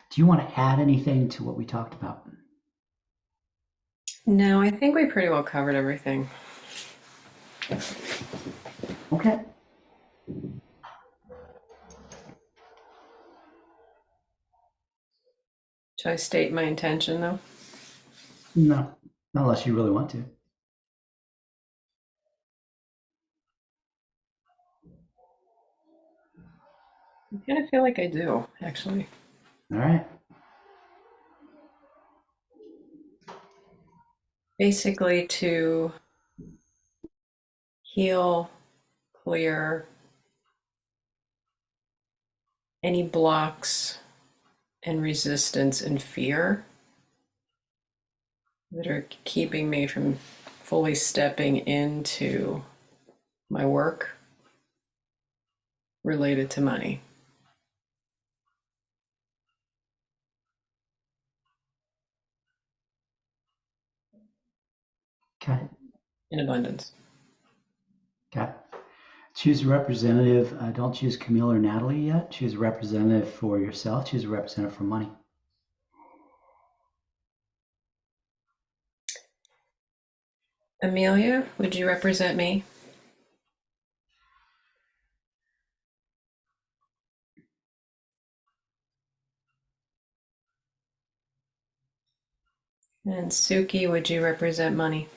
Do you want to add anything to what we talked about? No, I think we pretty well covered everything. Okay. Should I state my intention though? No, unless you really want to. I kind of feel like I do, actually. All right. Basically, to heal, clear any blocks and resistance and fear that are keeping me from fully stepping into my work related to money. Okay. In abundance. Okay. Choose a representative. Don't choose Camille or Natalie yet. Choose a representative for yourself. Choose a representative for money. Amelia, would you represent me? And Suki, would you represent money?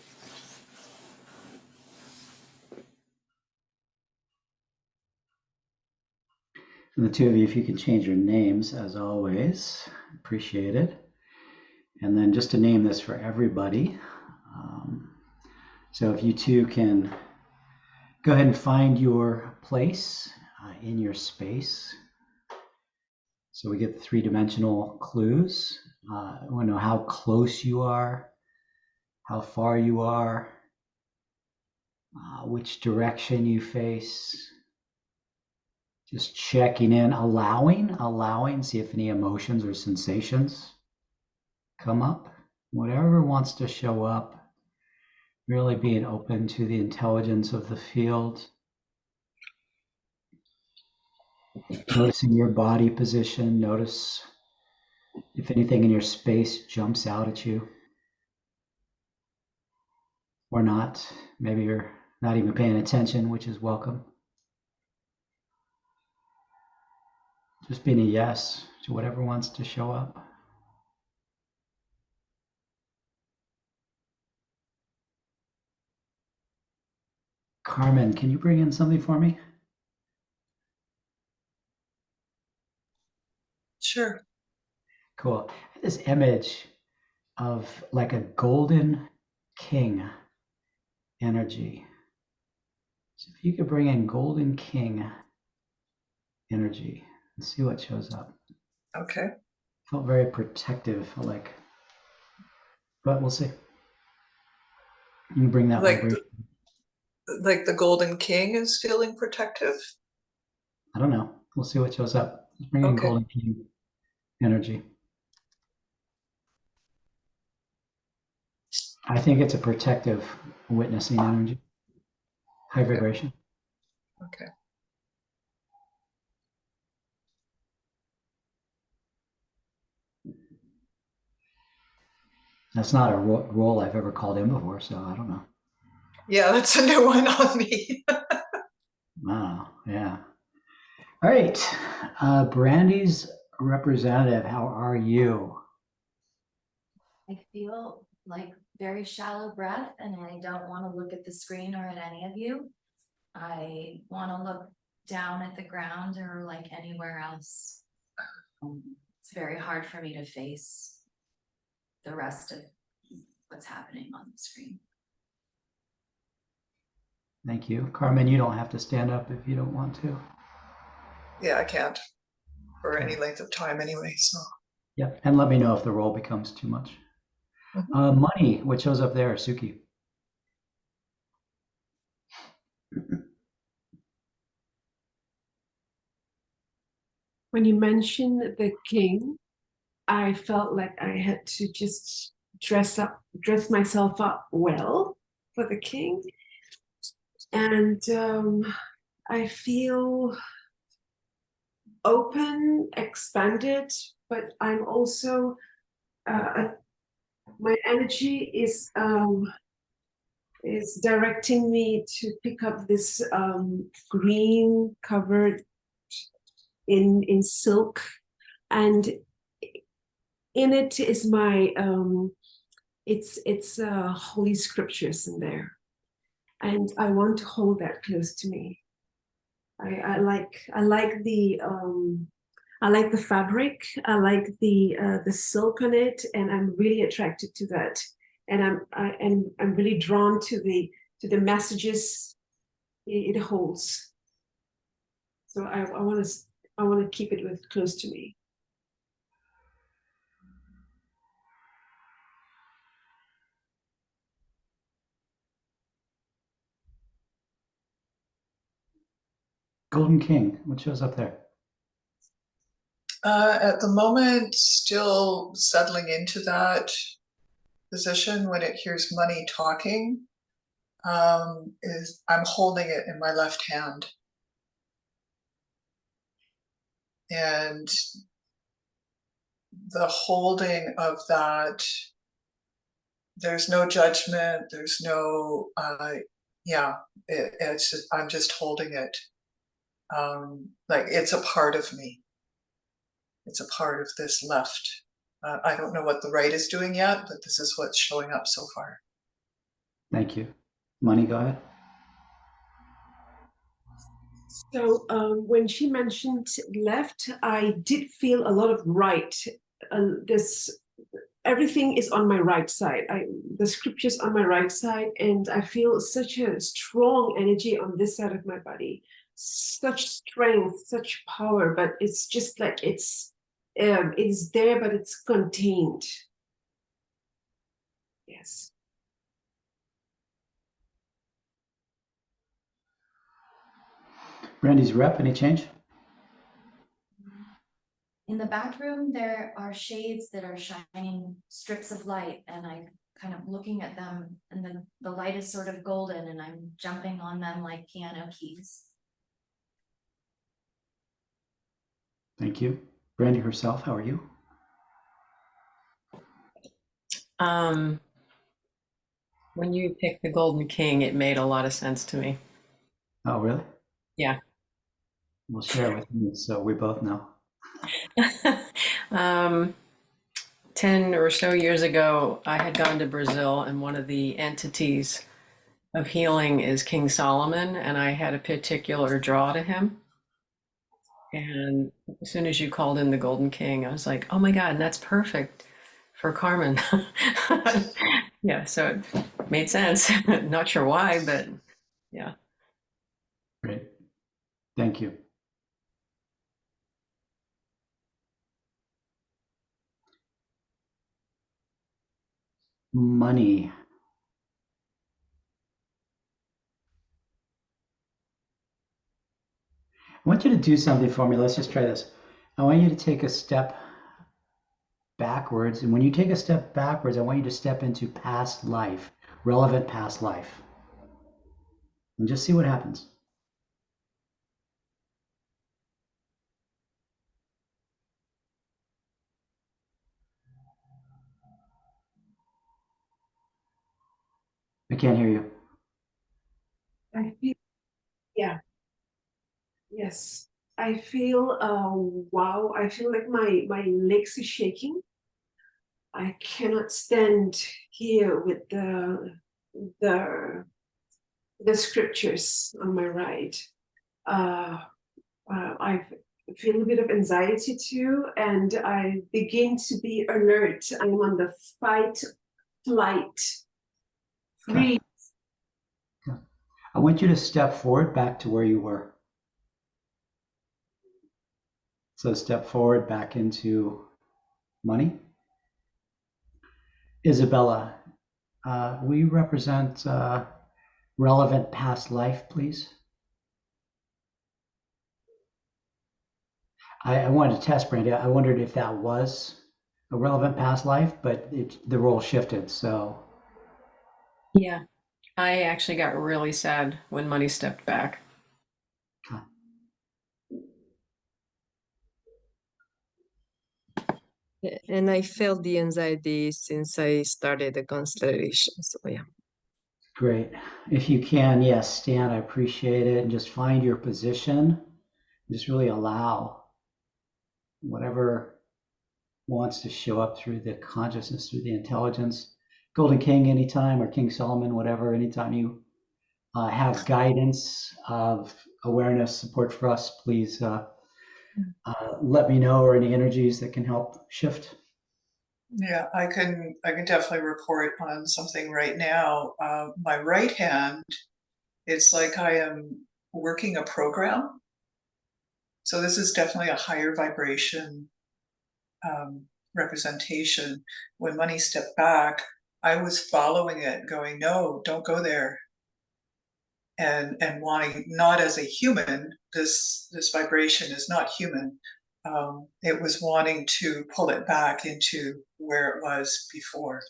And the two of you, if you can change your names as always, appreciate it. And then just to name this for everybody. So if you two can go ahead and find your place in your space. So we get the three-dimensional clues. I want to know how close you are, how far you are, which direction you face. Just checking in, allowing, see if any emotions or sensations come up. Whatever wants to show up, really being open to the intelligence of the field. Noticing your body position, notice if anything in your space jumps out at you or not. Maybe you're not even paying attention, which is welcome. Just being a yes to whatever wants to show up. Carmen, can you bring in something for me? Sure. Cool. This image of like a golden king energy. So if you could bring in golden king energy and see what shows up. Okay. Felt very protective, but we'll see. You can bring that Like vibration. like the Golden King is feeling protective. I don't know. We'll see what shows up. Let's bring in Okay. golden king energy. I think it's a protective witnessing energy. High Okay. vibration. Okay. That's not a role I've ever called in before, so I don't know. Yeah, that's a new one on me. Wow, yeah. All right, Brandy's representative, how are you? I feel like very shallow breath, and I don't want to look at the screen or at any of you. I want to look down at the ground or like anywhere else. It's very hard for me to face the rest of what's happening on the screen. Thank you. Carmen, you don't have to stand up if you don't want to. Yeah, I can't for Okay. any length of time anyway. So. Yep, and let me know if the role becomes too much. Money, what shows up there, Suki? When you mentioned the king, I felt like I had to just dress myself up well for the king. And I feel open, expanded, but I'm also my energy is directing me to pick up this green covered in silk, and in it is my it's holy scriptures in there, and I want to hold that close to me. I like the fabric. I like the silk on it, and I'm really attracted to that. And I'm really drawn to the messages it holds. So I want to keep it with close to me. Golden King, what shows up there? At the moment, still settling into that position when it hears money talking. Is I'm holding it in my left hand. And the holding of that, there's no judgment, there's no, it's just, I'm just holding it. Like it's a part of me. It's a part of this left. I don't know what the right is doing yet, but this is what's showing up so far. Thank you. Money, go ahead. So when she mentioned left, I did feel a lot of right. Everything is on my right side. The scriptures on my right side, and I feel such a strong energy on this side of my body, such strength, such power. But it's just like it's there, but it's contained. Yes. Brandy's rep, any change? In the back room, there are shades that are shining strips of light, and I'm kind of looking at them, and the light is sort of golden, and I'm jumping on them like piano keys. Thank you. Brandy herself, how are you? When you picked the Golden King, it made a lot of sense to me. Oh, really? Yeah. We'll share with me so we both know. 10 or so years ago, I had gone to Brazil, and one of the entities of healing is King Solomon, and I had a particular draw to him. And as soon as you called in the Golden King, I was like, oh my God, and that's perfect for Carmen. Yeah, so it made sense. Not sure why, but yeah. Great. Thank you. Money. I want you to do something for me. Let's just try this. I want you to take a step backwards. And when you take a step backwards, I want you to step into past life, relevant past life. And just see what happens. I can't hear you. I feel, yeah. Yes. I feel, wow, I feel like my legs are shaking. I cannot stand here with the scriptures on my right. I feel a bit of anxiety too, and I begin to be alert. I'm on the fight, flight, freeze. Okay. I want you to step forward back to where you were. So step forward back into money. Isabella, we represent relevant past life, please. I wanted to test Brandy. I wondered if that was a relevant past life, but the role shifted. So Yeah. I actually got really sad when Money stepped back. And I felt the anxiety since I started the constellation. So yeah. Great. If you can, yes, stand. I appreciate it. And just find your position. Just really allow whatever wants to show up through the consciousness, through the intelligence. Golden King, anytime, or King Solomon, whatever, anytime you have guidance of awareness, support for us, please let me know, or any energies that can help shift. Yeah, I can definitely report on something right now. My right hand, it's like I am working a program. So this is definitely a higher vibration representation. When Money stepped back, I was following it, going, no, don't go there. And wanting, not as a human, this vibration is not human. It was wanting to pull it back into where it was before.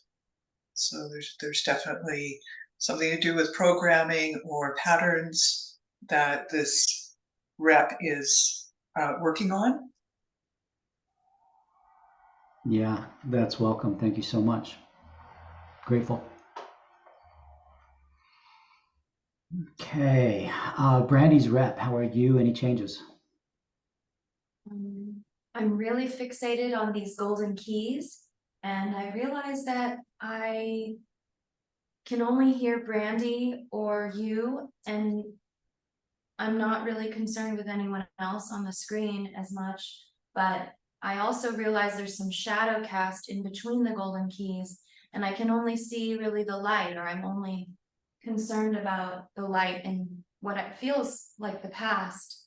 So there's definitely something to do with programming or patterns that this rep is working on. Yeah, that's welcome. Thank you so much. Grateful. Okay, Brandy's rep, how are you? Any changes? I'm really fixated on these golden keys, and I realize that I can only hear Brandy or you, and I'm not really concerned with anyone else on the screen as much, but I also realize there's some shadow cast in between the golden keys, and I can only see really the light, or I'm only concerned about the light and what it feels like the past.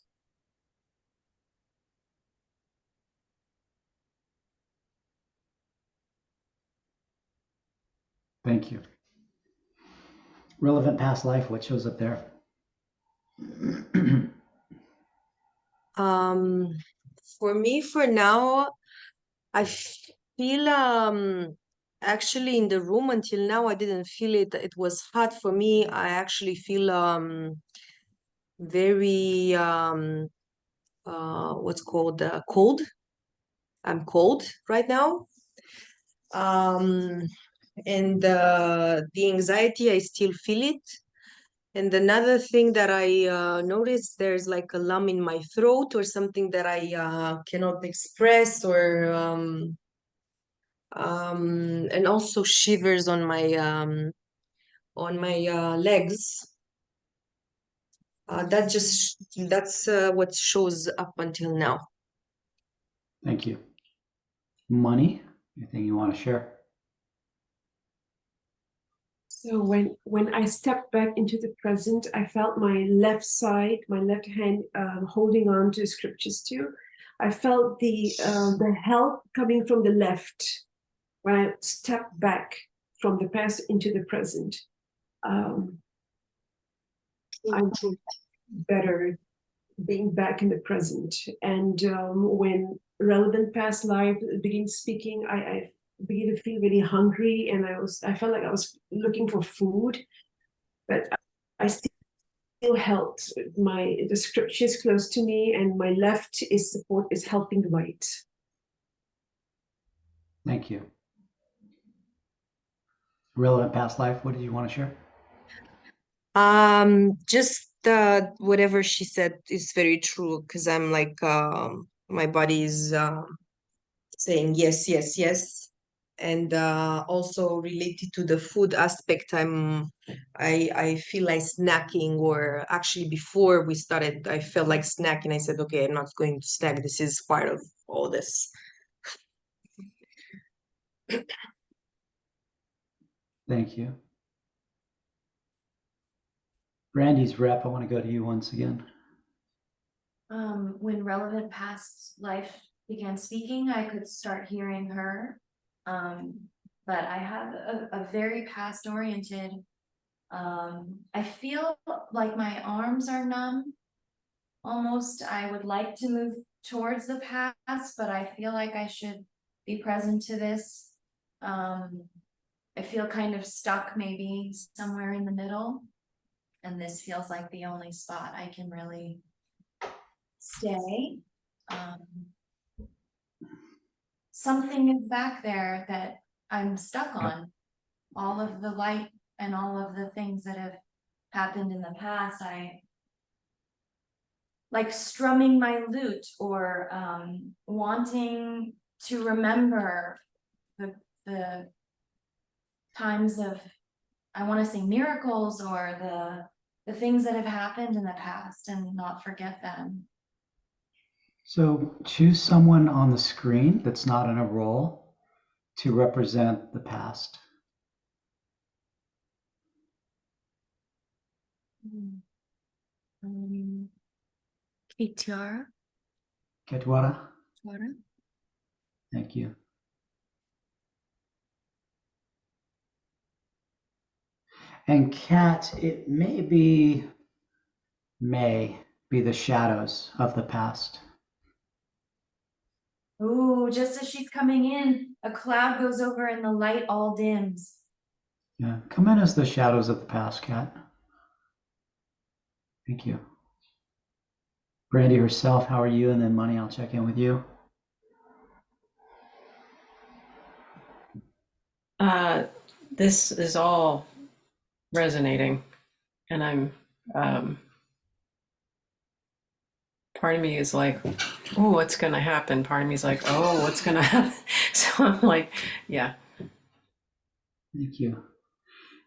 Thank you. Relevant past life, what shows up there? For me, for now, I feel actually in the room until now I didn't feel it. It was hot for me. I actually feel very what's called cold. I'm cold right now. And the anxiety, I still feel it. And another thing that I noticed, there's like a lump in my throat or something that I cannot express, or and also shivers on my legs. That's what shows up until now. Thank you. Money, anything you want to share? So when I stepped back into the present, I felt my left side, my left hand holding on to scriptures too. I felt the help coming from the left when I stepped back from the past into the present. I'm better being back in the present. And when relevant past life begins speaking, I began to feel really hungry, and I felt like I was looking for food, but I still held the scriptures close to me, and my left is helping the right. Thank you. Relevant past life, what did you want to share? Just whatever she said is very true, because I'm like my body is saying yes, yes, yes. And also related to the food aspect, I feel like snacking, or actually before we started, I felt like snacking. I said, okay, I'm not going to snack. This is part of all this. Thank you. Brandy's rep, I want to go to you once again. When relevant past life began speaking, I could start hearing her. But I have a very past oriented, I feel like my arms are numb. Almost, I would like to move towards the past, but I feel like I should be present to this. I feel kind of stuck, maybe somewhere in the middle. And this feels like the only spot I can really stay. something is back there that I'm stuck Yep. on. All of the light and all of the things that have happened in the past, I like strumming my lute or wanting to remember the times of, I want to say miracles or the things that have happened in the past and not forget them. So choose someone on the screen that's not in a role to represent the past. Tiara. Ketwara, thank you. And Kat, it may be the shadows of the past. Ooh, just as she's coming in, a cloud goes over and the light all dims. Yeah, come in as the shadows of the past, Kat. Thank you. Brandy herself, how are you? And then Money, I'll check in with you. This is all resonating, and I'm part of me is like, oh, what's gonna happen? Part of me is like, oh, what's gonna happen? So I'm like, yeah. Thank you.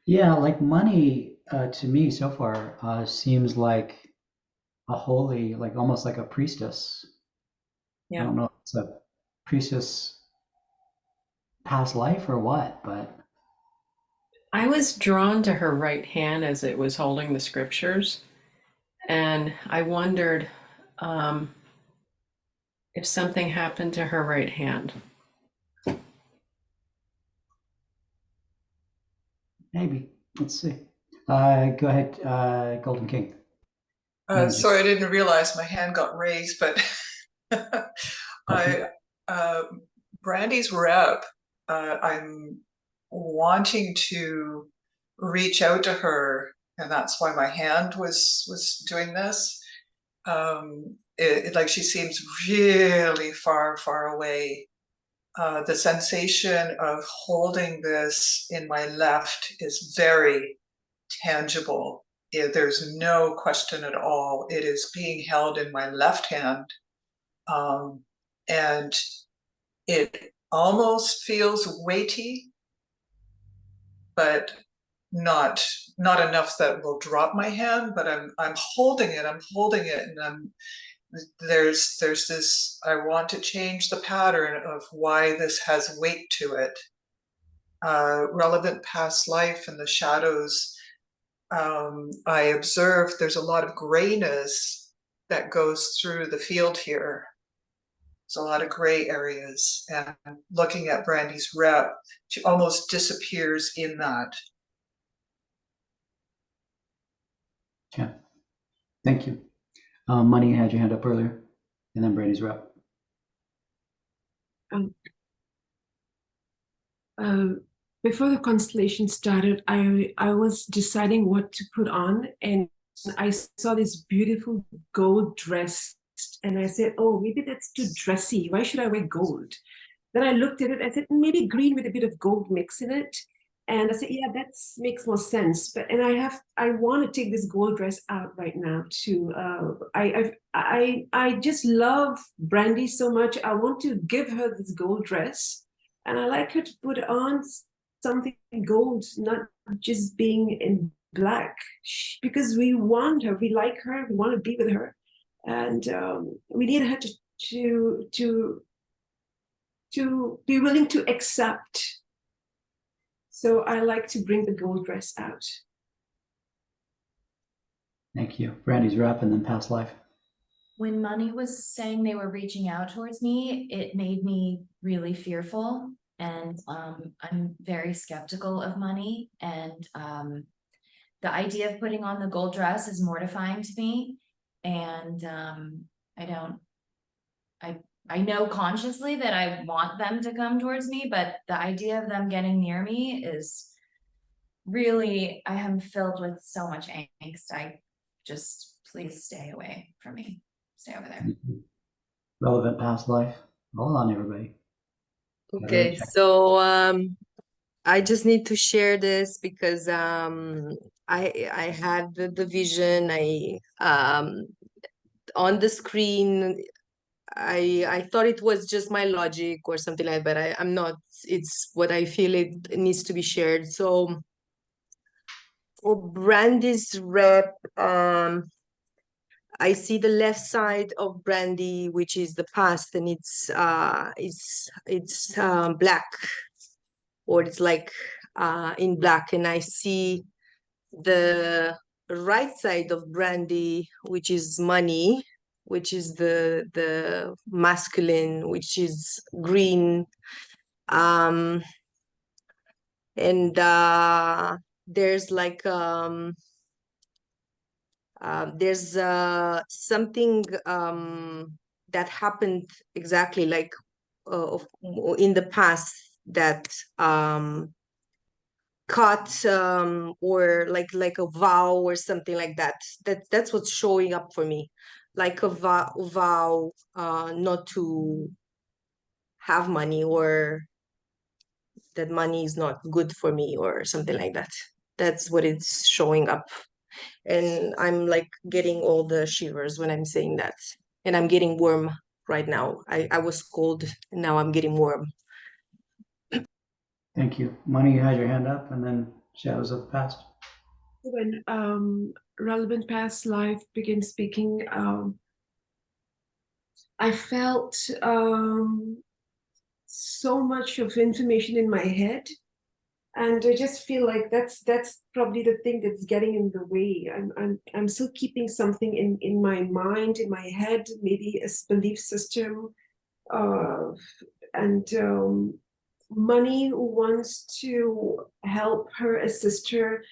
Yeah, like Money to me so far seems like a holy, like almost like a priestess. I Yeah. don't know if it's a priestess past life or what, but I was drawn to her right hand as it was holding the scriptures, and I wondered if something happened to her right hand. maybe. Let's see. Go ahead, Golden King. Sorry, I didn't realize my hand got raised, but Brandy's rep, I'm wanting to reach out to her, and that's why my hand was doing this. Like she seems really far away. The sensation of holding this in my left is very tangible. There's no question at all. It is being held in my left hand. And it almost feels weighty, but not enough that will drop my hand, but I'm holding it, and there's this, I want to change the pattern of why this has weight to it. Relevant past life and the shadows. I observed there's a lot of grayness that goes through the field here. There's a lot of gray areas, and looking at Brandy's rep, she almost disappears in that. Okay, thank you. Money had your hand up earlier, and then Brandy's rep. Before the constellation started, I was deciding what to put on, and I saw this beautiful gold dress, and I said, oh, maybe that's too dressy. Why should I wear gold? Then I looked at it, I said, maybe green with a bit of gold mix in it. And I said, yeah, that makes more sense. But I want to take this gold dress out right now too. I just love Brandy so much. I want to give her this gold dress, and I like her to put on something gold, not just being in black, because we want her, we like her, we want to be with her, and we need her to be willing to accept. So I like to bring the gold dress out. Thank you. Brandy's rep and then past life. When Money was saying they were reaching out towards me, it made me really fearful. And I'm very skeptical of Money. And the idea of putting on the gold dress is mortifying to me. And I know consciously that I want them to come towards me, but the idea of them getting near me is really, I am filled with so much angst. I just, please stay away from me. Stay over there. Relevant past life. Hold on, everybody. Okay, so I just need to share this because I had the vision. I on the screen I thought it was just my logic or something like that. I'm not. It's what I feel it needs to be shared. So for Brandy's rep, I see the left side of Brandy, which is the past, and it's black, or it's like in black, and I see the right side of Brandy, which is money, which is the masculine, which is green, and there's like there's something that happened exactly like in the past that caught or like a vow or something like that. That's what's showing up for me, like a vow not to have money, or that money is not good for me or something like that. That's what it's showing up. And I'm like getting all the shivers when I'm saying that. And I'm getting warm right now. I was cold and now I'm getting warm. Thank you. Money, you had your hand up, and then Shadows of the Past. When relevant past life began speaking, I felt so much of information in my head, and I just feel like that's probably the thing that's getting in the way. I'm still keeping something in my mind, in my head, maybe a belief system, and Money wants to help her, assist her,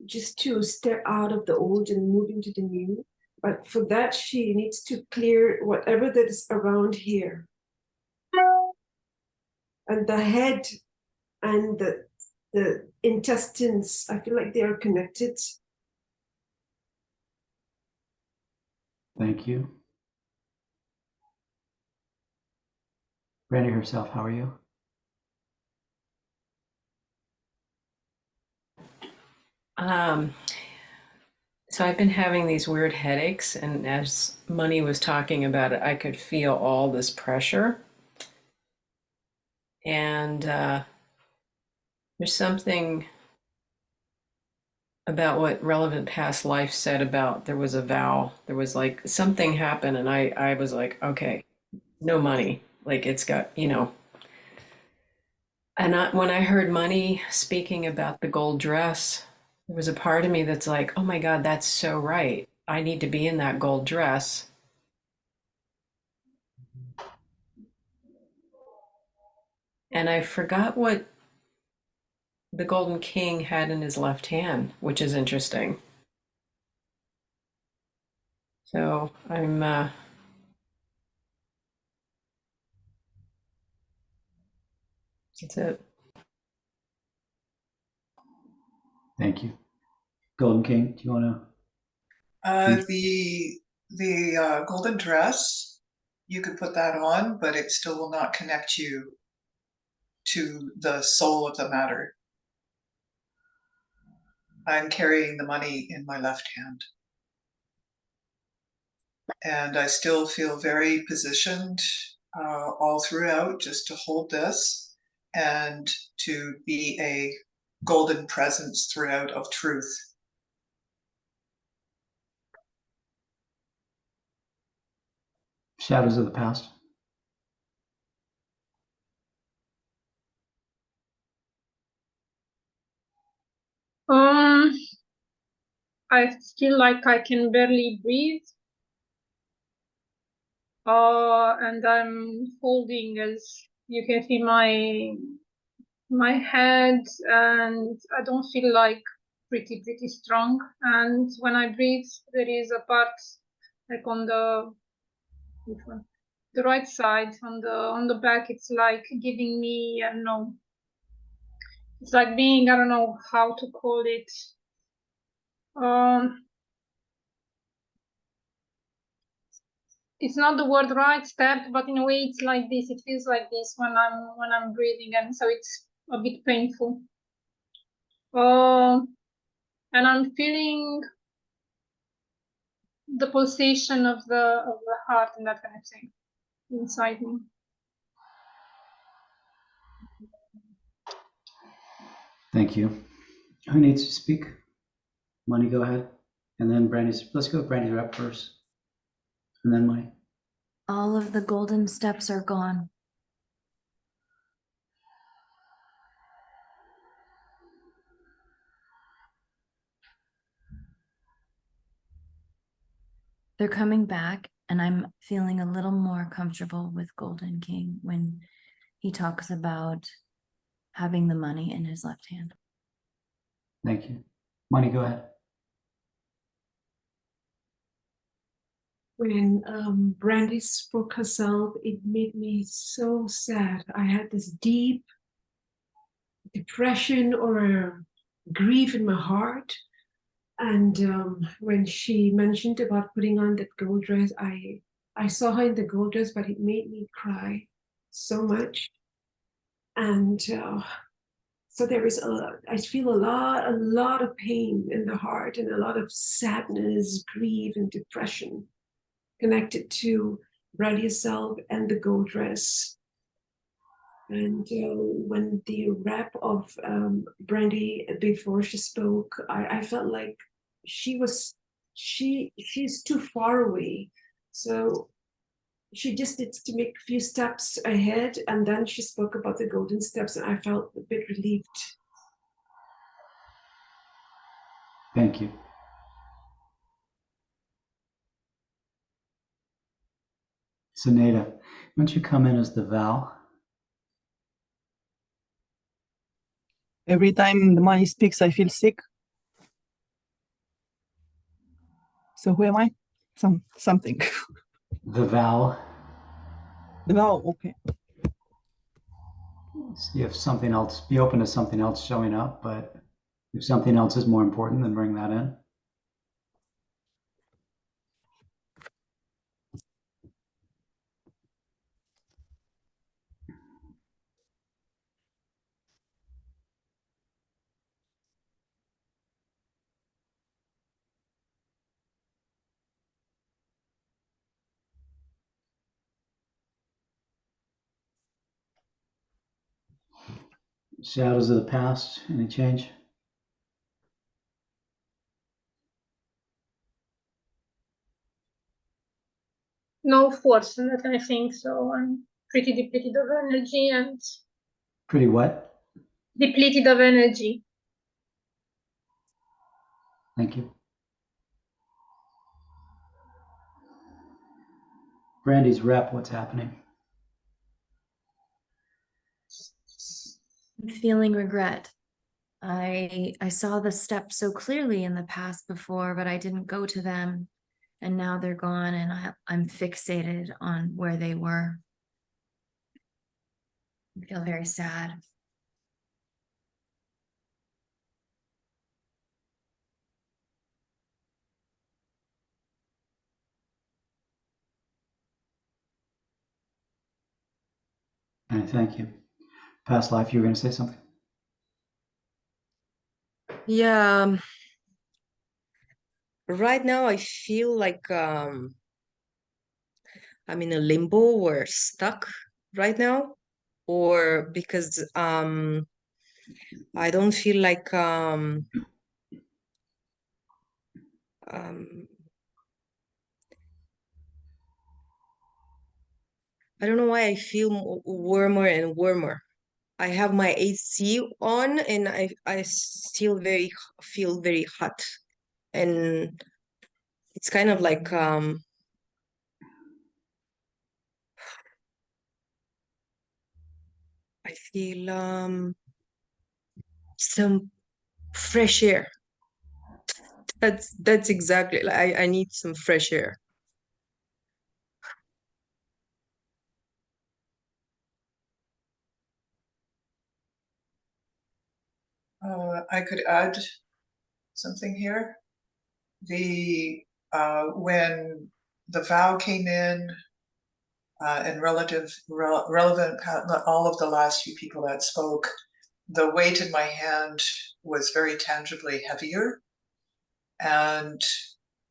just to step out of the old and move into the new. But for that, she needs to clear whatever that is around here. And the head and the intestines, I feel like they are connected. Thank you. Brandy herself, how are you? So I've been having these weird headaches, and as Money was talking about it, I could feel all this pressure. And there's something about what relevant past life said about there was a vow, there was like something happened, and I was like, okay, no money, like it's got, you know. And when I heard Money speaking about the gold dress, there was a part of me that's like, oh my God, that's so right. I need to be in that gold dress. And I forgot what the Golden King had in his left hand, which is interesting. So I'm that's it. Thank you. Golden King, do you want to? The golden dress, you could put that on, but it still will not connect you to the soul of the matter. I'm carrying the money in my left hand. And I still feel very positioned all throughout just to hold this and to be a golden presence throughout of truth. Shadows of the Past. I feel like I can barely breathe. And I'm holding, as you can see, my head, and I don't feel like pretty strong. And when I breathe, there is a part like on the the right side on the back. It's like giving me, I don't know. It's like being, I don't know how to call it. it's not the word right, stabbed, but in a way it's like this. It feels like this when I'm breathing, and so it's a bit painful. And I'm feeling the pulsation of the heart and that kind of thing inside me. Thank you. Who needs to speak? Money, go ahead. And then Brandy's, let's go with Brandy's rep first. And then Money. All of the golden steps are gone. They're coming back, and I'm feeling a little more comfortable with Golden King when he talks about having the money in his left hand. Thank you. Money, go ahead. When Brandy spoke herself, it made me so sad. I had this deep depression or grief in my heart. And when she mentioned about putting on that gold dress, I saw her in the gold dress, but it made me cry so much. And so there is I feel a lot of pain in the heart and a lot of sadness, grief, and depression connected to Brandy herself and the gold dress. And when the rap of Brandy before she spoke, I felt like she's too far away. So she just needs to make a few steps ahead, and then she spoke about the golden steps, and I felt a bit relieved. Thank you. Suneda, why don't you come in as the vow? Every time the money speaks, I feel sick. So who am I? Something. The vow. The vow, okay. See if something else, be open to something else showing up, but if something else is more important, then bring that in. Shadows of the past, any change? No force in that, I think. So I'm pretty depleted of energy and Pretty what? depleted of energy. Thank you. Brandy's rep, what's happening? I'm feeling regret. I saw the steps so clearly in the past before, but I didn't go to them, and now they're gone, and I'm fixated on where they were. I feel very sad. And thank you. Past life, you were going to say something? Yeah, right now I feel like I'm in a limbo or stuck right now, or because I don't feel like I don't know why I feel warmer and warmer. I have my AC on and I still feel very hot, and it's kind of like I feel some fresh air. That's exactly like I need some fresh air. I could add something here. When the vow came in, and relevant, all of the last few people that spoke, the weight in my hand was very tangibly heavier. And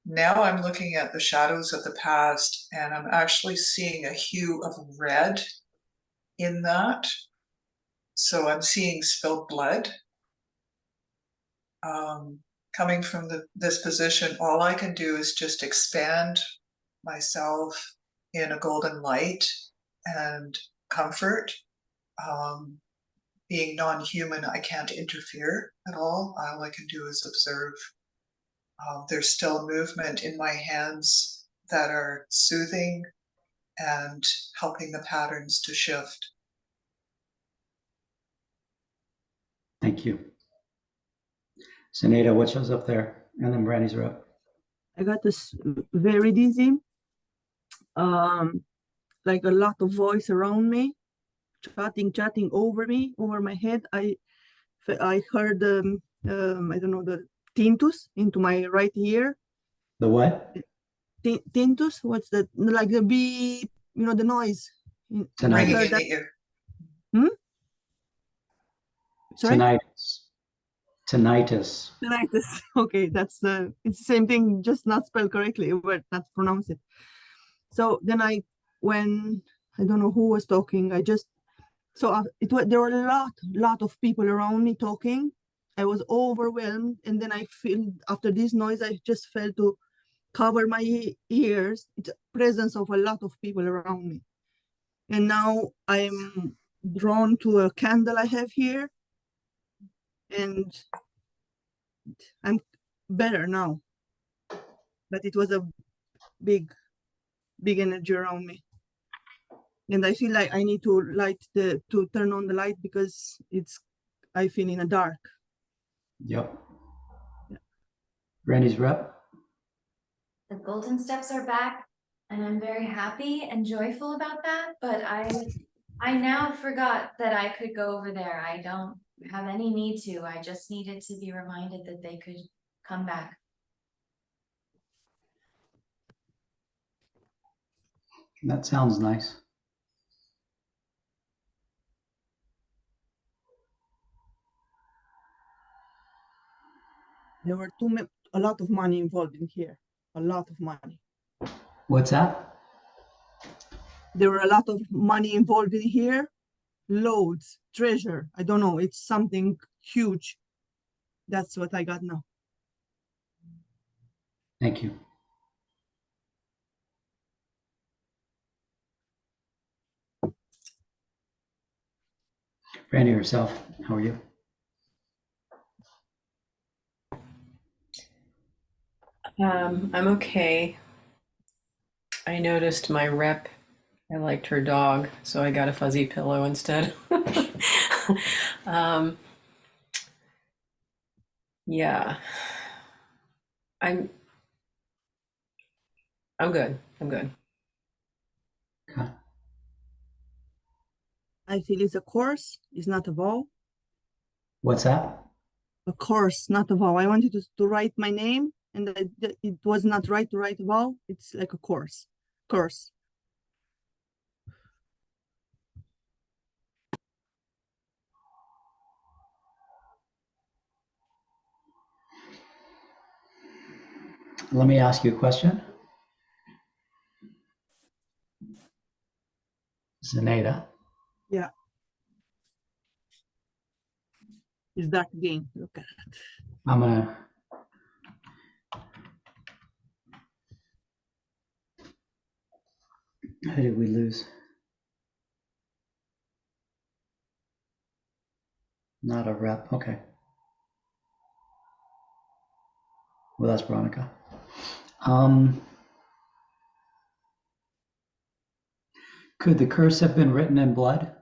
now I'm looking at the shadows of the past, and I'm actually seeing a hue of red in that. So I'm seeing spilled blood. Coming from this position, all I can do is just expand myself in a golden light and comfort. Being non-human, I can't interfere at all. All I can do is observe. There's still movement in my hands that are soothing and helping the patterns to shift. Thank you. Sinead, what shows up there? And then Brandy's are up. I got this very dizzy, like a lot of voice around me, chatting over me, over my head. I heard I don't know, the tintus into my right ear. The what? Tintus, what's that? Like the beep, you know, the noise. I Tinnitus. heard that. Ear. Sorry? Tinnitus. Tinnitus. Okay, it's the same thing, just not spelled correctly, but not pronounce it. So then when I don't know who was talking, there were a lot of people around me talking. I was overwhelmed, and then I feel after this noise, I just felt to cover my ears. It's a presence of a lot of people around me, and now I'm drawn to a candle I have here, and I'm better now. But it was a big energy around me. And I feel like I need to turn on the light because I feel in the dark. Yep. Yeah. Brandy's rep. The golden steps are back, and I'm very happy and joyful about that, but I now forgot that I could go over there. I don't have any need to. I just needed to be reminded that they could come back. That sounds nice. There were a lot of money involved in here. A lot of money. What's that? There were a lot of money involved in here. Loads, treasure. I don't know. It's something huge. That's what I got now. Thank you. Brandy herself, how are you? I'm okay. I noticed my rep. I liked her dog, so I got a fuzzy pillow instead. Yeah. I'm good. I'm good. Okay. I feel it's a course, it's not a vow. What's that? A course, not a vow. I wanted to write my name, and it was not right to write a vow. It's like a course. Let me ask you a question. Zenaida. Yeah. It's dark again. Look at it. I'm gonna how did we lose? Not a rep. Okay. Well, that's Veronica. Could the curse have been written in blood?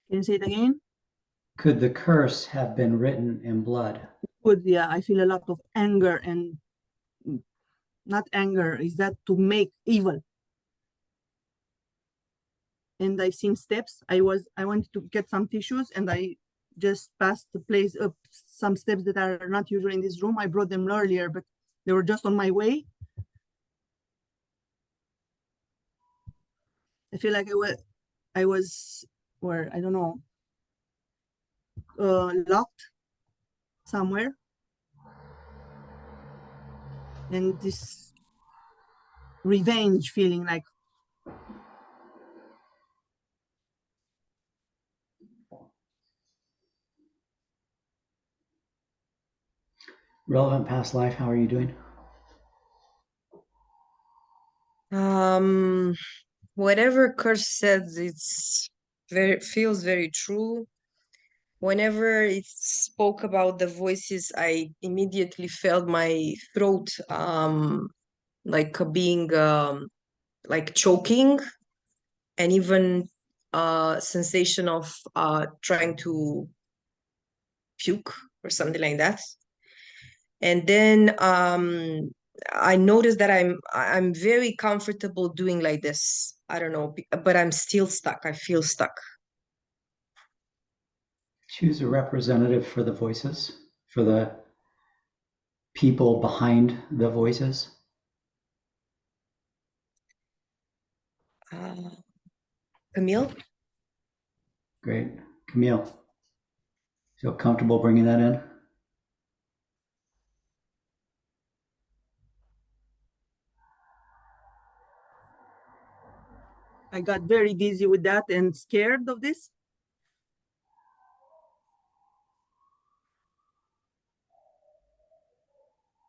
Can you say it again? Could the curse have been written in blood? Good, yeah. I feel a lot of anger, and not anger, is that to make evil. And I've seen steps. I wanted to get some tissues, and I just passed the place up some steps that are not usually in this room. I brought them earlier, but they were just on my way. I feel like I was, or I don't know, locked somewhere. And this revenge feeling, like, Relevant past life, how are you doing? Whatever Curse says, feels very true. Whenever it spoke about the voices, I immediately felt my throat like being like choking, and even sensation of trying to puke or something like that. And then I noticed that I'm very comfortable doing like this. I don't know, but I'm still stuck. I feel stuck. Choose a representative for the voices, for the people behind the voices. Camille? Great. Camille, feel comfortable bringing that in? I got very dizzy with that and scared of this.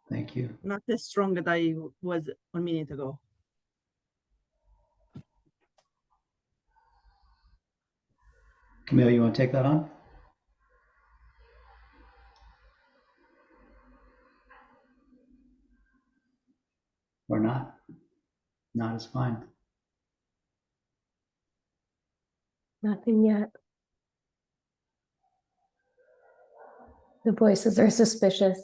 Thank you. Not as strong as I was 1 minute ago. Camille, you want to take that on? Or not? Not is fine. Nothing yet. The voices are suspicious.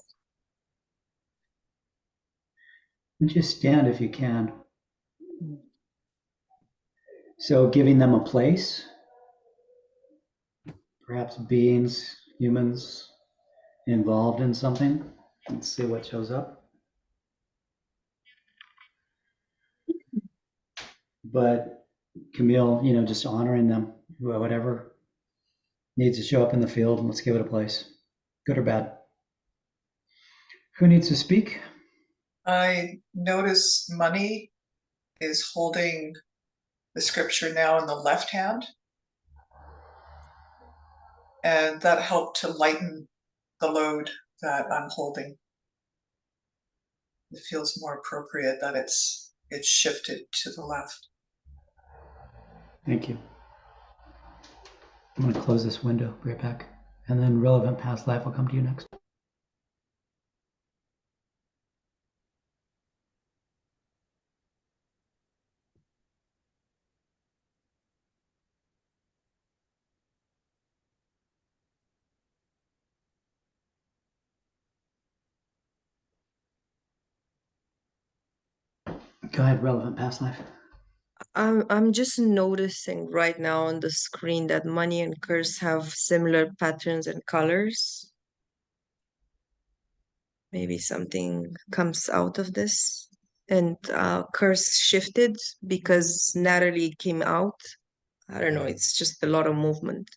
And just stand if you can. So giving them a place, perhaps beings, humans involved in something. Let's see what shows up. But Camille, just honoring them, whatever needs to show up in the field, and let's give it a place, good or bad. Who needs to speak? I notice Money is holding the scripture now in the left hand, and that helped to lighten the load that I'm holding. It feels more appropriate that it's shifted to the left. Thank you. I'm going to close this window, be right back. And then relevant past life will come to you next. Go ahead, relevant past life. I'm just noticing right now on the screen that Money and Curse have similar patterns and colors. Maybe something comes out of this. And Curse shifted because Natalie came out. I don't know, it's just a lot of movement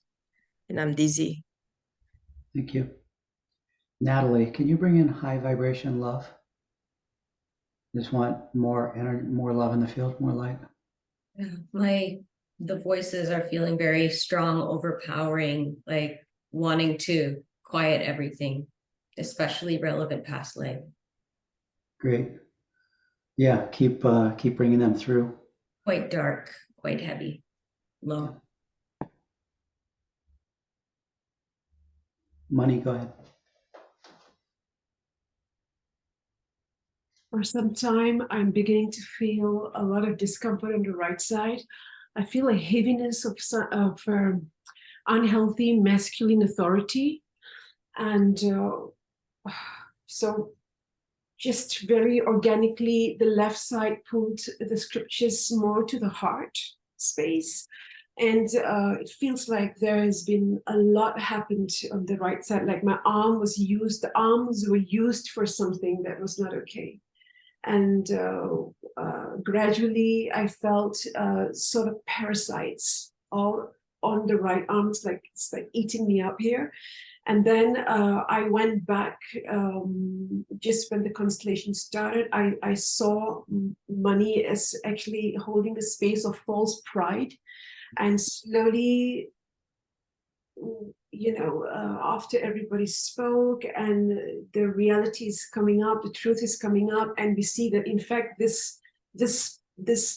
and I'm dizzy. Thank you. Natalie, can you bring in high vibration love? Just want more energy, more love in the field, more light. The voices are feeling very strong, overpowering, like wanting to quiet everything, especially relevant past life. Great. Yeah, keep bringing them through. Quite dark, quite heavy, low. Money, go ahead. For some time, I'm beginning to feel a lot of discomfort on the right side. I feel a heaviness of unhealthy masculine authority. And so just very organically, the left side pulled the scriptures more to the heart space. And it feels like there has been a lot happened on the right side. Like my arm was used, the arms were used for something that was not okay. and gradually I felt sort of parasites all on the right arm. It's like eating me up here. And then I went back just when the constellation started. I saw money as actually holding a space of false pride, and slowly, after everybody spoke and the reality is coming up, the truth is coming up, and we see that in fact this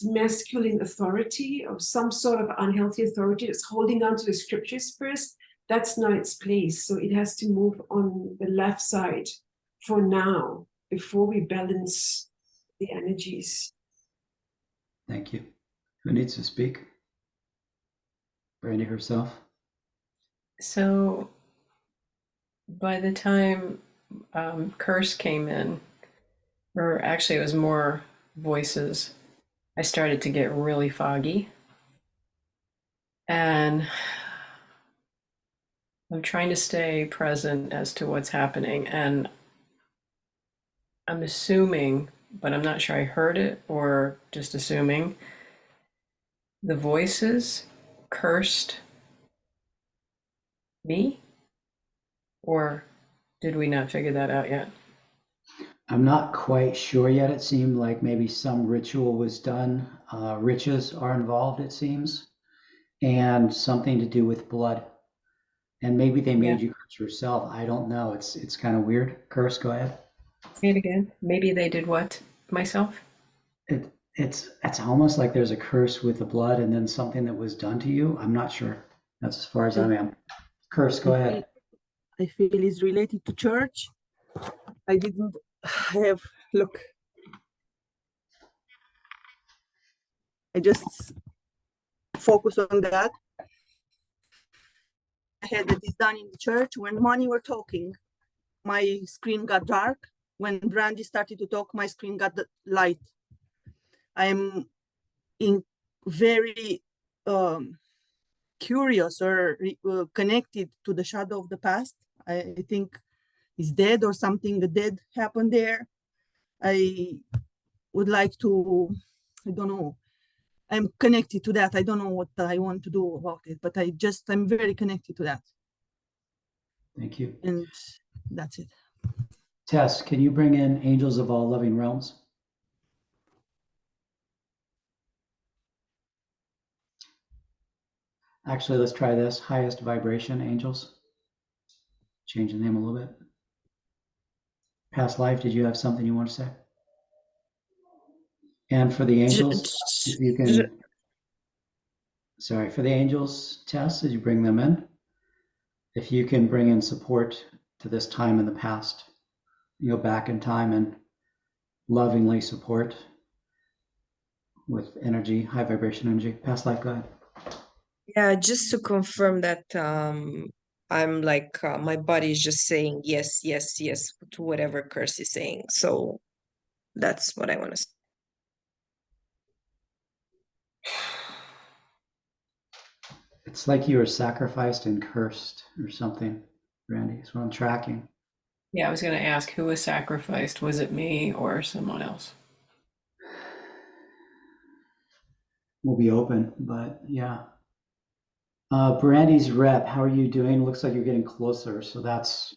masculine authority, or some sort of unhealthy authority, is holding on to the scriptures first. That's not its place. So it has to move on the left side for now, before we balance the energies. Thank you. Who needs to speak? Brandy herself. So by the time Curse came in, or actually it was more voices, I started to get really foggy. And I'm trying to stay present as to what's happening. And I'm assuming, but I'm not sure I heard it or just assuming, the voices cursed me? Or did we not figure that out yet? I'm not quite sure yet. It seemed like maybe some ritual was done. Riches are involved, it seems, and something to do with blood. And maybe they made you curse yourself. I don't know. It's kind of weird. Curse, go ahead. Say it again. Maybe they did what? Myself? It's almost like there's a curse with the blood and then something that was done to you. I'm not sure. That's as far as I am. Curse, go ahead. I feel it's related to church. I didn't have, look. I just focus on that. I had that is done in the church. When Moni were talking, my screen got dark. When Brandy started to talk, my screen got the light. I'm very curious or connected to the shadow of the past. I think is dead or something that dead happened there. I would like to, I don't know. I'm connected to that. I don't know what I want to do about it, but I'm very connected to that. Thank you. And that's it. Tess, can you bring in angels of all loving realms? Actually, let's try this. Highest vibration angels. Change the name a little bit. Past life, did you have something you want to say? And for the angels, if you can, sorry, for the angels, Tess, as you bring them in, if you can bring in support to this time in the past, go back in time and lovingly support with energy, high vibration energy. Past life, go ahead. Yeah, just to confirm that I'm like, my body is just saying yes, yes, yes to whatever Curse is saying. So that's what I want to say. It's like you were sacrificed and cursed or something, Randy. That's what I'm tracking. Yeah, I was going to ask who was sacrificed. Was it me or someone else? We'll be open, but yeah. Brandy's rep, how are you doing? Looks like you're getting closer, so that's.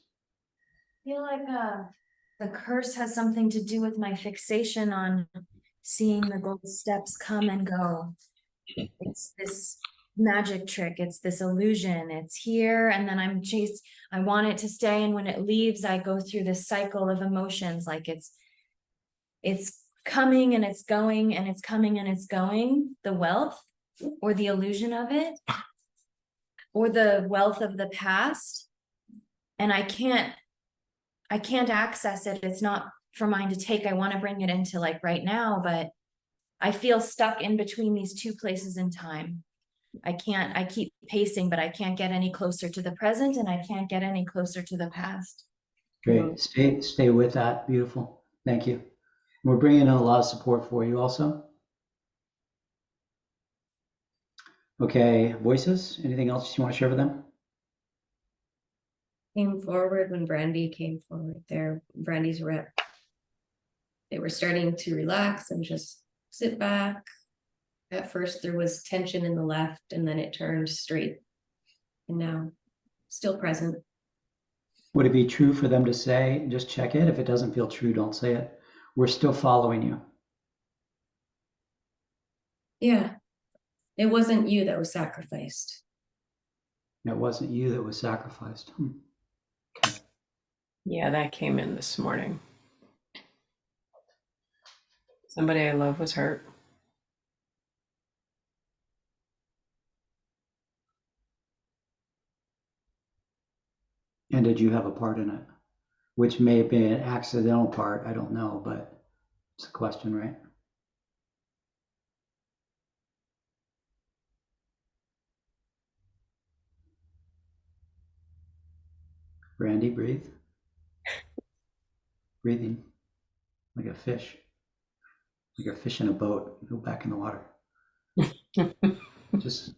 I feel like the curse has something to do with my fixation on seeing the gold steps come and go. It's this magic trick, it's this illusion. It's here and then I want it to stay, and when it leaves I go through this cycle of emotions, like it's coming and it's going and it's coming and it's going. The wealth or the illusion of it, or the wealth of the past, and I can't access it. It's not for mine to take. I want to bring it into like right now, but I feel stuck in between these two places in time. I keep pacing, but I can't get any closer to the present and I can't get any closer to the past. Great. Stay with that. Beautiful. Thank you. We're bringing in a lot of support for you also. Okay, voices, anything else you want to share with them? Came forward when Brandy came forward there, Brandy's rep. they were starting to relax and just sit back. At first there was tension in the left and then it turned straight, and now still present. Would it be true for them to say, just check it? If it doesn't feel true, don't say it. We're still following you. Yeah, it wasn't you that was sacrificed. It wasn't you that was sacrificed. Okay. Yeah, that came in this morning. Somebody I love was hurt. And did you have a part in it? Which may have been an accidental part. I don't know, but it's a question, right? Brandy, breathe. Breathing like a fish. Like a fish in a boat. Go back in the water. Just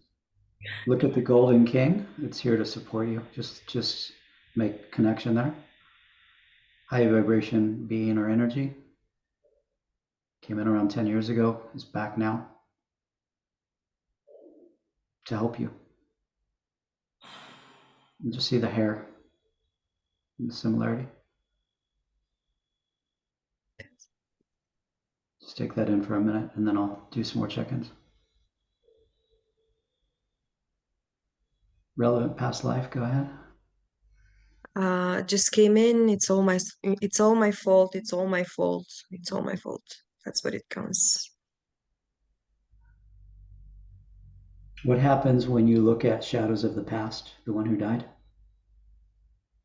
look at the golden king. It's here to support you. Just make connection there. High vibration being or energy. Came in around 10 years ago. Is back now to help you. And just see the hair and the similarity. Just take that in for a minute and then I'll do some more check-ins. Relevant past life, go ahead. Just came in. It's all my fault. It's all my fault. It's all my fault. That's what it counts. What happens when you look at shadows of the past, the one who died?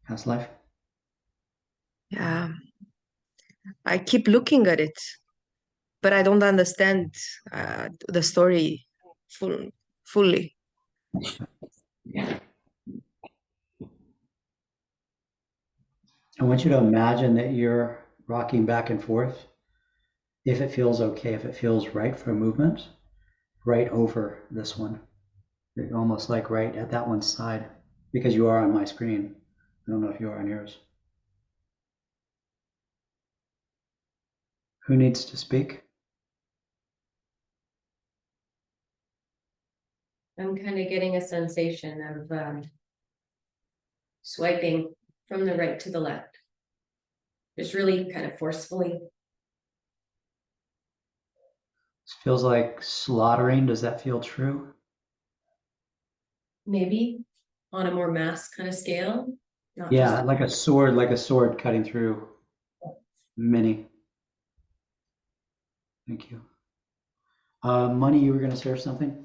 Past life? Yeah. I keep looking at it, but I don't understand the story fully. I want you to imagine that you're rocking back and forth. If it feels okay, if it feels right for a movement, right over this one. You're almost like right at that one's side, because you are on my screen. I don't know if you are on yours. Who needs to speak? I'm kind of getting a sensation of swiping from the right to the left. Just really kind of forcefully. It feels like slaughtering. Does that feel true? Maybe on a more mass kind of scale. Not Yeah, just like a sword cutting through many. Thank you. Money, you were going to share something?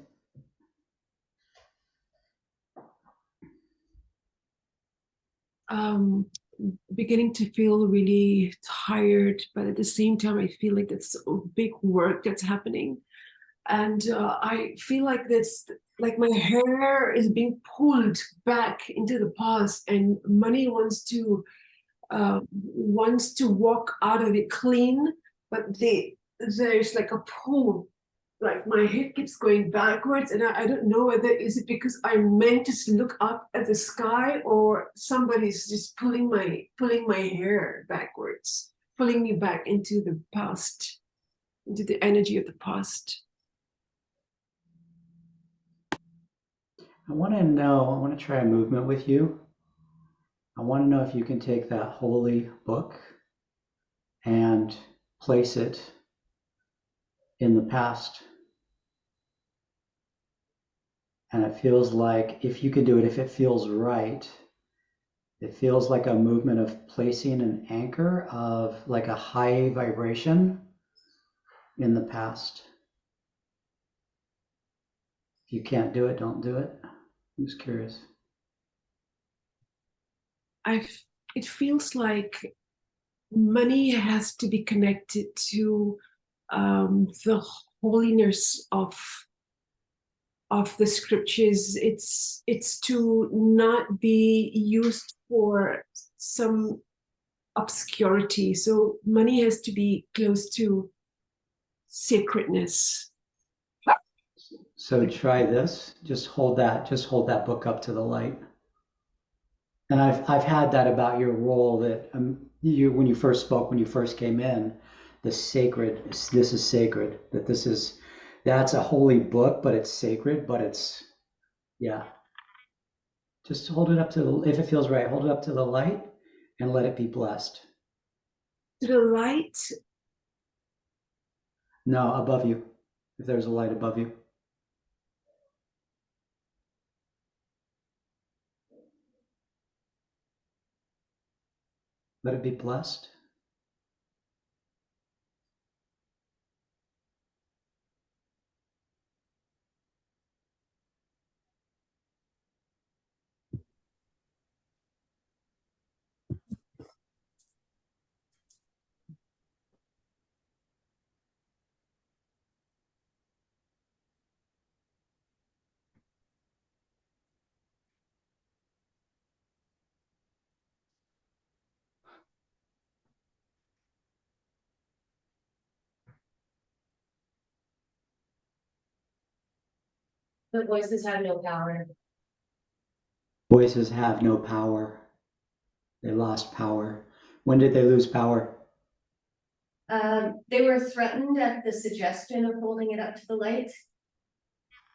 Beginning to feel really tired, but at the same time, I feel like that's a big work that's happening. And I feel like like my hair is being pulled back into the past, and money wants to walk out of it clean, but there's like a pull. Like my head keeps going backwards, and I don't know whether is it because I'm meant to look up at the sky, or somebody's just pulling my hair backwards, pulling me back into the past, into the energy of the past. I want to try a movement with you. I want to know if you can take that holy book and place it in the past. And it feels like, if you can do it, if it feels right, it feels like a movement of placing an anchor of like a high vibration in the past. If you can't do it, don't do it. I'm just curious. It feels like money has to be connected to the holiness of the scriptures. It's to not be used for some obscurity. So money has to be close to sacredness. So try this. Just hold that book up to the light. And I've had that about your role, that you, when you first spoke, when you first came in, the sacred, this is sacred, that this is, that's a holy book, but it's sacred, but it's, yeah. Just hold it up to, if it feels right, hold it up to the light and let it be blessed. To the light. No, above you, if there's a light above you. Let it be blessed. The voices have no power. Voices have no power. They lost power. When did they lose power? They were threatened at the suggestion of holding it up to the light.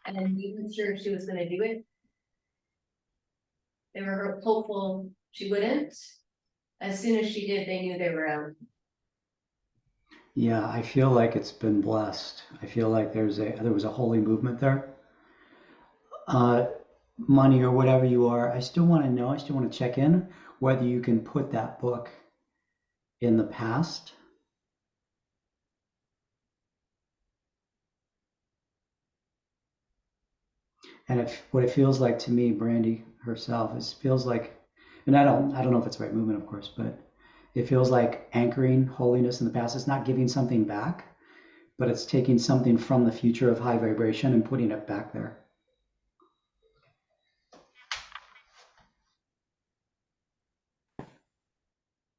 And then we weren't sure if she was gonna do it. They were hopeful she wouldn't. As soon as she did, they knew they were out. Yeah, I feel like it's been blessed. I feel like there was a holy movement there. Money or whatever you are, I still want to know, I still want to check in whether you can put that book in the past. And what it feels like to me, Brandy herself, is feels like, and I don't know if it's the right movement, of course, but it feels like anchoring holiness in the past. It's not giving something back, but it's taking something from the future of high vibration and putting it back there.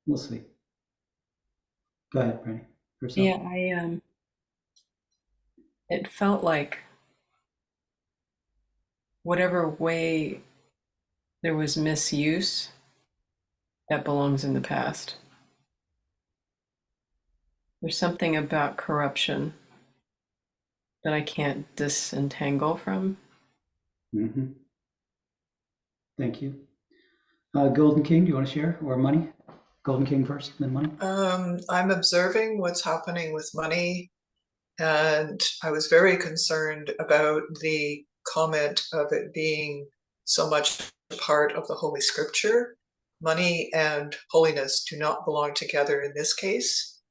We'll see. Go ahead, Brandy. Yourself. Yeah, it felt like whatever way there was misuse, that belongs in the past. There's something about corruption that I can't disentangle from. Mm-hmm. Thank you. Golden King, do you want to share? Or money? Golden King first, then money? I'm observing what's happening with money, and I was very concerned about the comment of it being so much part of the Holy Scripture. Money and holiness do not belong together in this case.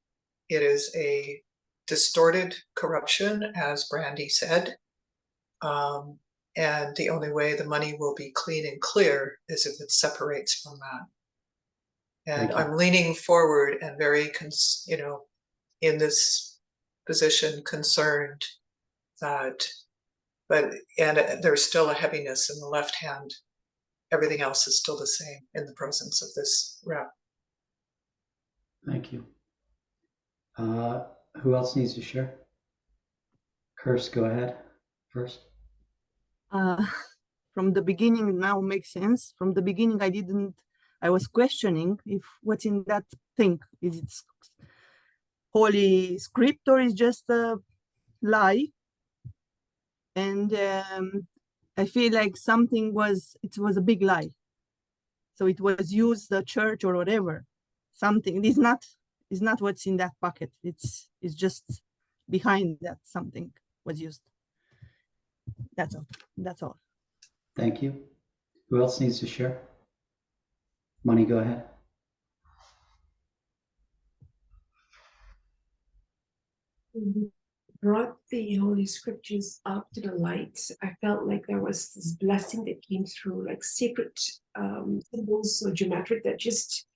It is a distorted corruption, as Brandy said. And the only way the money will be clean and clear is if it separates from that. And I'm leaning forward and very, in this position, concerned that, and there's still a heaviness in the left hand. Everything else is still the same in the presence of this rep. Thank you. Who else needs to share? Kirst, go ahead first. From the beginning now makes sense. From the beginning, I was questioning if what's in that thing, is it holy script or is just a lie? And I feel like it was a big lie. So it was used the church or whatever. Something, it is not what's in that pocket. It's just behind that something was used. That's all. Thank you. Who else needs to share? Money, go ahead. Brought the Holy Scriptures up to the light. I felt like there was this blessing that came through, like sacred symbols or geometric that just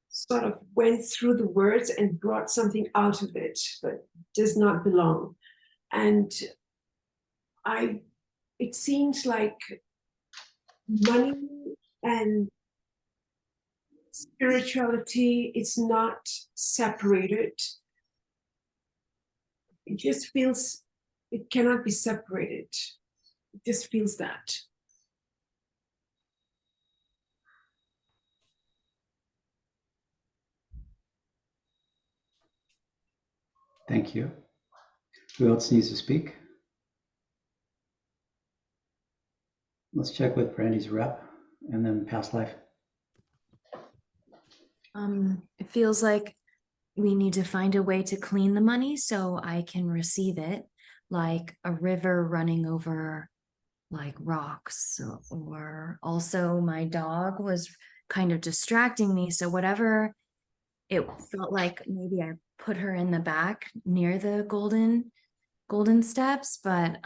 sort of went through the words and brought something out of it that does not belong. And it seems like money and spirituality is not separated. It just feels, it cannot be separated. It just feels that. Thank you. Who else needs to speak? Let's check with Brandy's rep and then past life. It feels like we need to find a way to clean the money so I can receive it, like a river running over like rocks, or also my dog was kind of distracting me. So whatever, it felt like maybe I put her in the back near the golden steps, but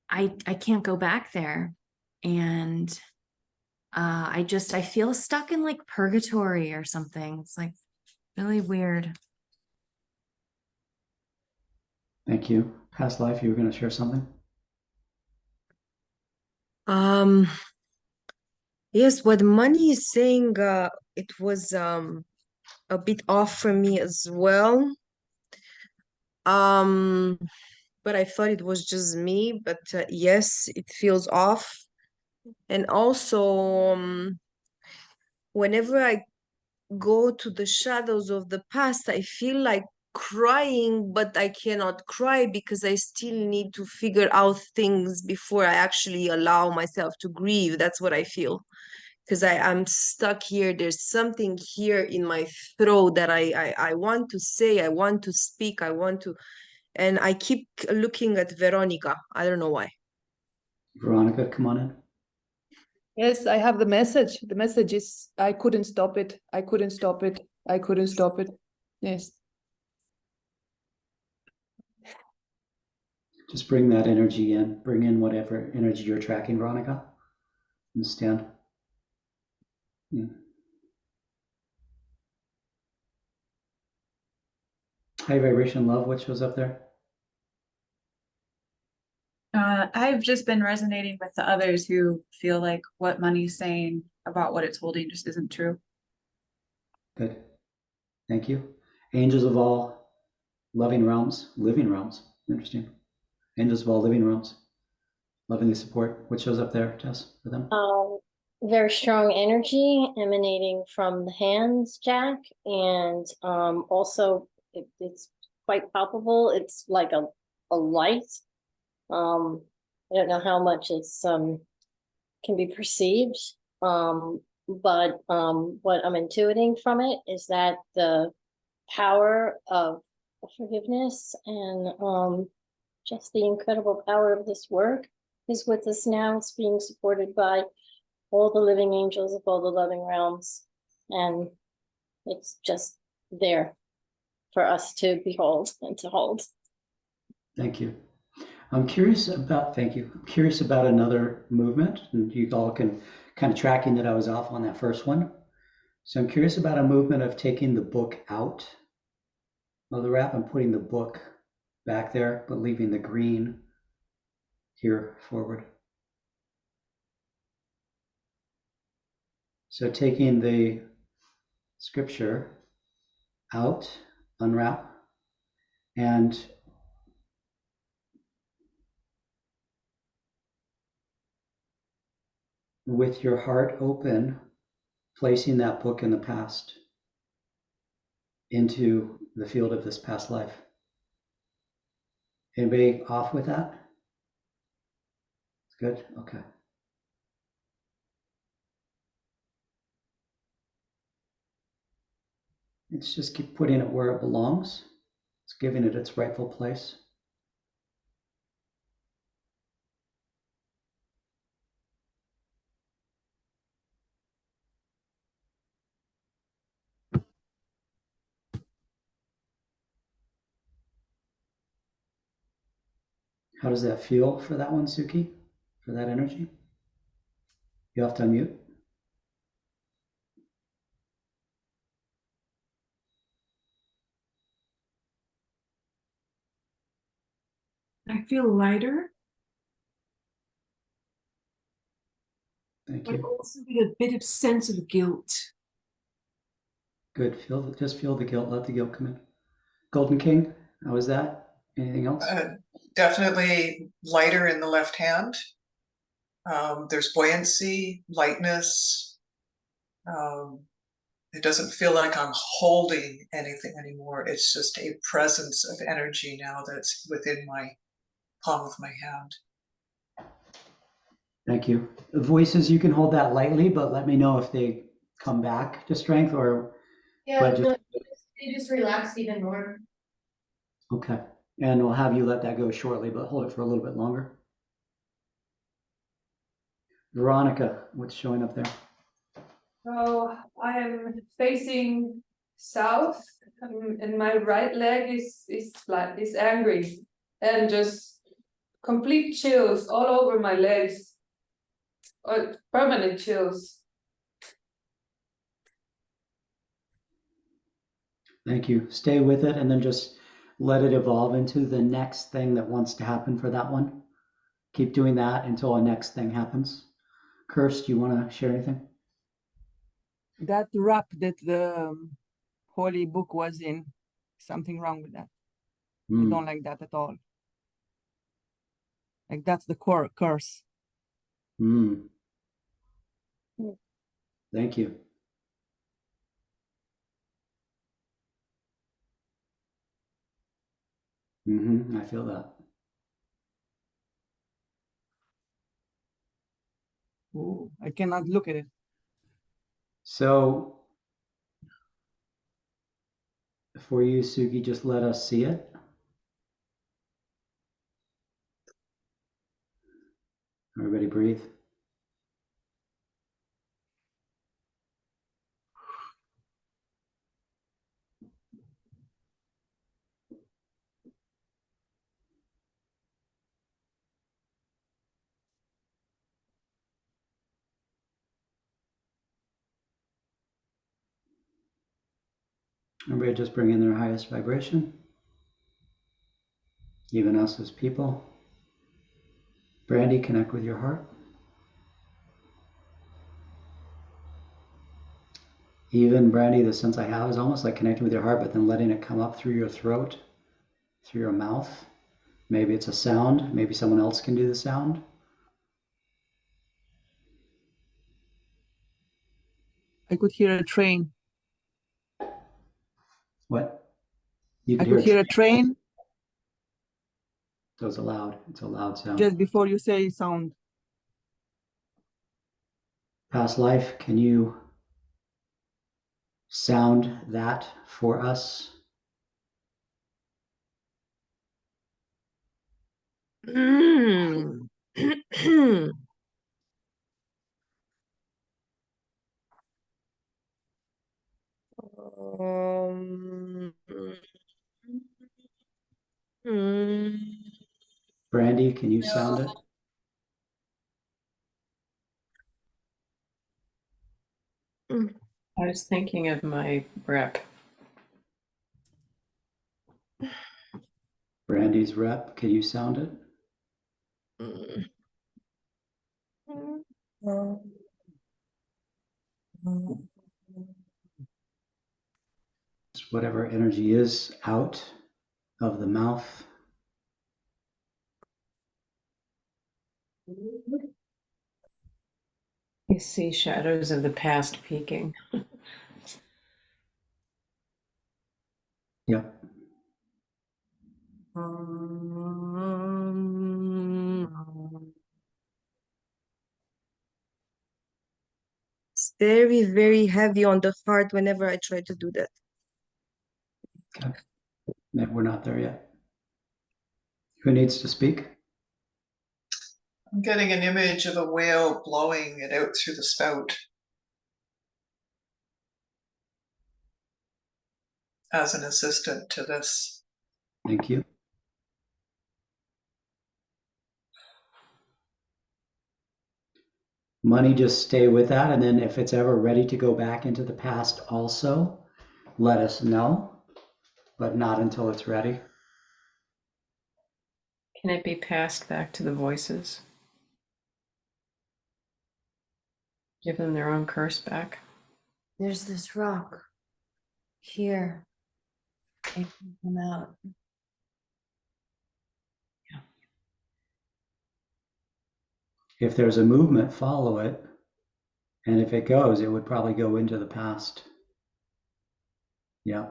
I can't go back there. And I feel stuck in like purgatory or something. It's like really weird. Thank you. Past life, you were going to share something? Yes, what money is saying, it was a bit off for me as well. But I thought it was just me, but yes, it feels off. And also, whenever I go to the shadows of the past, I feel like crying, but I cannot cry because I still need to figure out things before I actually allow myself to grieve. That's what I feel. Because I'm stuck here. There's something here in my throat that I want to say, I want to speak, I want to, and I keep looking at Veronica. I don't know why. Veronica, come on in. Yes, I have the message. The message is I couldn't stop it. I couldn't stop it. I couldn't stop it. Yes. Just bring that energy in. Bring in whatever energy you're tracking, Veronica. And stand. Yeah. High vibration love, what shows up there? I've just been resonating with the others who feel like what money's saying about what it's holding just isn't true. Good. Thank you. Angels of all living realms. Interesting. Angels of all living realms. Lovingly support. What shows up there, Tess, for them? Very strong energy emanating from the hands, Jack, and also it's quite palpable. It's like a light. I don't know how much it's can be perceived, but what I'm intuiting from it is that the power of forgiveness and just the incredible power of this work is with us now. It's being supported by all the living angels of all the loving realms, and it's just there for us to behold and to hold. Thank you. I'm curious about, thank you. I'm curious about another movement, and you all can kind of tracking that I was off on that first one. So I'm curious about a movement of taking the book out of the wrap and putting the book back there, but leaving the green here forward. So taking the scripture out, unwrap, and with your heart open, placing that book in the past into the field of this past life. Anybody off with that? It's good? Okay. Let's just keep putting it where it belongs. It's giving it its rightful place. How does that feel for that one, Suki? For that energy? You have to unmute. I feel lighter, Thank but you. also with a bit of sense of guilt. Good. Just feel the guilt. Let the guilt come in. Golden King, how was that? Anything else? Definitely lighter in the left hand. There's buoyancy, lightness, It doesn't feel like I'm holding anything anymore. It's just a presence of energy now that's within my palm of my hand. Thank you. The voices, you can hold that lightly, but let me know if they come back to strength or. Yeah, But just, they just relaxed even more. okay. And we'll have you let that go shortly, but hold it for a little bit longer. Veronica, what's showing up there? So I am facing south, and my right leg is angry, and just complete chills all over my legs, or permanent chills. Thank you. Stay with it and then just let it evolve into the next thing that wants to happen for that one. Keep doing that until a next thing happens. Kirst, do you want to share anything? That wrap that the holy book was in, something wrong with that. I don't like that at all. Like that's the core curse. Thank you. I feel that. Ooh, I cannot look at it. So for you, Sugi, just let us see it. Everybody breathe. Everybody just bring in their highest vibration. Even us as people. Brandy, connect with your heart. Even Brandy, the sense I have is almost like connecting with your heart, but then letting it come up through your throat, through your mouth. Maybe it's a sound. Maybe someone else can do the sound. I could hear a train. What? You I could hear a train. So it's a loud sound. Just before you say sound. Past life, can you sound that for us? Brandy, can you sound it? I was thinking of my rep. Brandy's rep, can you sound it? Just whatever energy is out of the mouth. You see shadows of the past peeking. Yep. It's very, very heavy on the heart whenever I try to do that. Okay. We're not there yet. Who needs to speak? I'm getting an image of a whale blowing it out through the spout as an assistant to this. Thank you. Money, just stay with that. And then if it's ever ready to go back into the past also, let us know, but not until it's ready. Can it be passed back to the voices? Give them their own curse back? There's this rock here. It can come out. If there's a movement, follow it. And if it goes, it would probably go into the past. Yeah.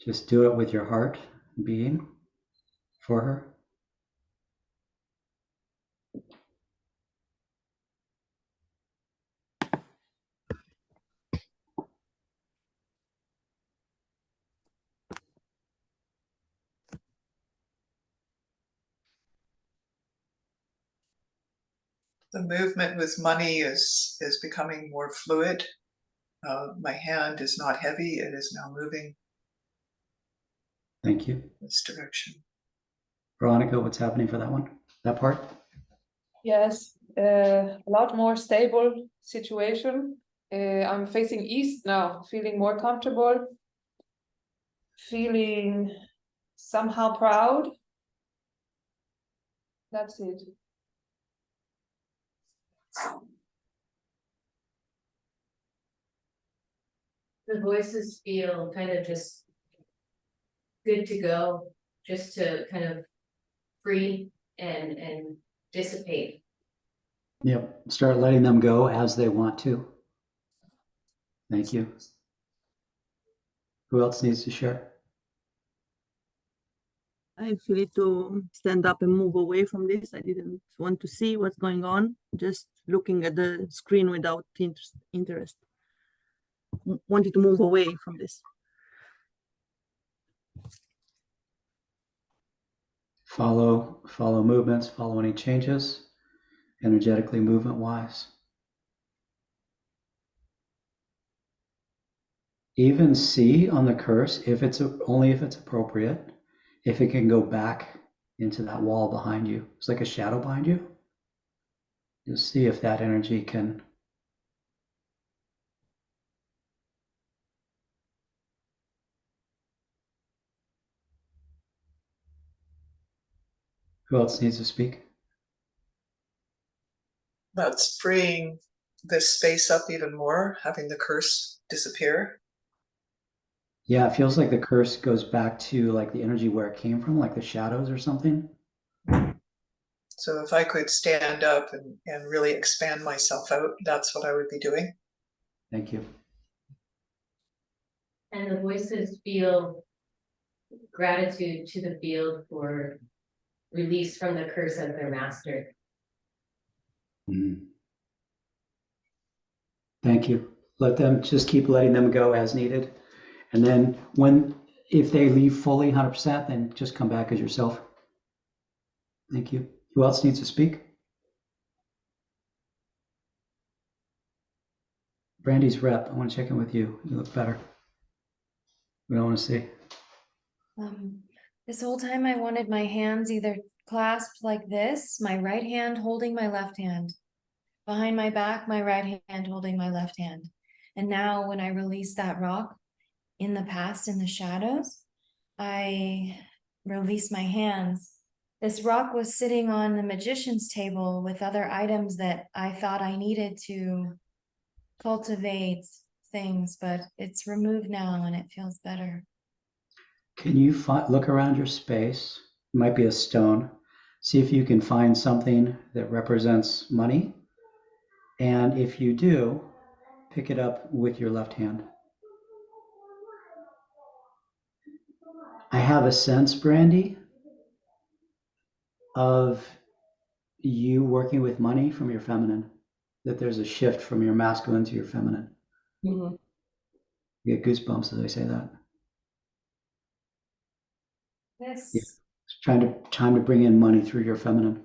Just do it with your heart being for her. The movement with money is becoming more fluid. My hand is not heavy, it is now moving Thank you. this direction. Veronica, what's happening for that one? That part? Yes, a lot more stable situation. I'm facing east now, feeling more comfortable, feeling somehow proud. That's it. The voices feel kind of just good to go, just to kind of free and dissipate. Yep. Start letting them go as they want to. Thank you. Who else needs to share? I feel it to stand up and move away from this. I didn't want to see what's going on, just looking at the screen without interest. Wanted to move away from this. Follow movements, follow any changes, energetically, movement wise. Even see on the curse if it's only if it's appropriate, if it can go back into that wall behind you. It's like a shadow behind you. Just see if that energy can. Who else needs to speak? That's freeing this space up even more, having the curse disappear. Yeah, it feels like the curse goes back to like the energy where it came from, like the shadows or something. So if I could stand up and really expand myself out, that's what I would be doing. Thank you. And the voices feel gratitude to the field for release from the curse of their master. Mm. Thank you. Let them just keep letting them go as needed. And then if they leave fully 100%, then just come back as yourself. Thank you. Who else needs to speak? Brandy's rep, I want to check in with you. You look better. What do I want to see? This whole time I wanted my hands either clasped like this, my right hand holding my left hand. Behind my back, my right hand holding my left hand. And now when I release that rock in the past, in the shadows, I release my hands. This rock was sitting on the magician's table with other items that I thought I needed to cultivate things, but it's removed now and it feels better. Can you look around your space? It might be a stone. See if you can find something that represents money. And if you do, pick it up with your left hand. I have a sense, Brandy, of you working with money from your feminine, that there's a shift from your masculine to your feminine. Mm-hmm. You get goosebumps as I say that. Yes. Yeah. It's time to bring in money through your feminine.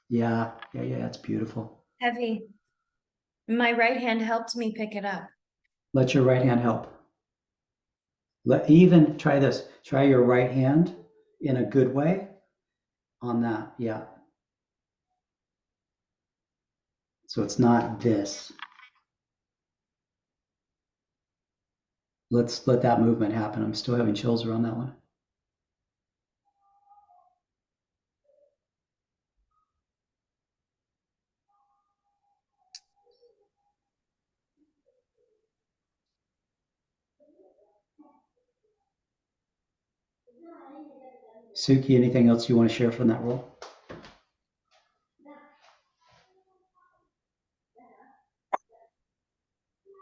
Yeah, it's beautiful. Heavy. My right hand helped me pick it up. Let your right hand help. Even try this. Try your right hand in a good way on that. Yeah. So it's not this. Let's let that movement happen. I'm still having chills around that one. Suki, anything else you want to share from that role?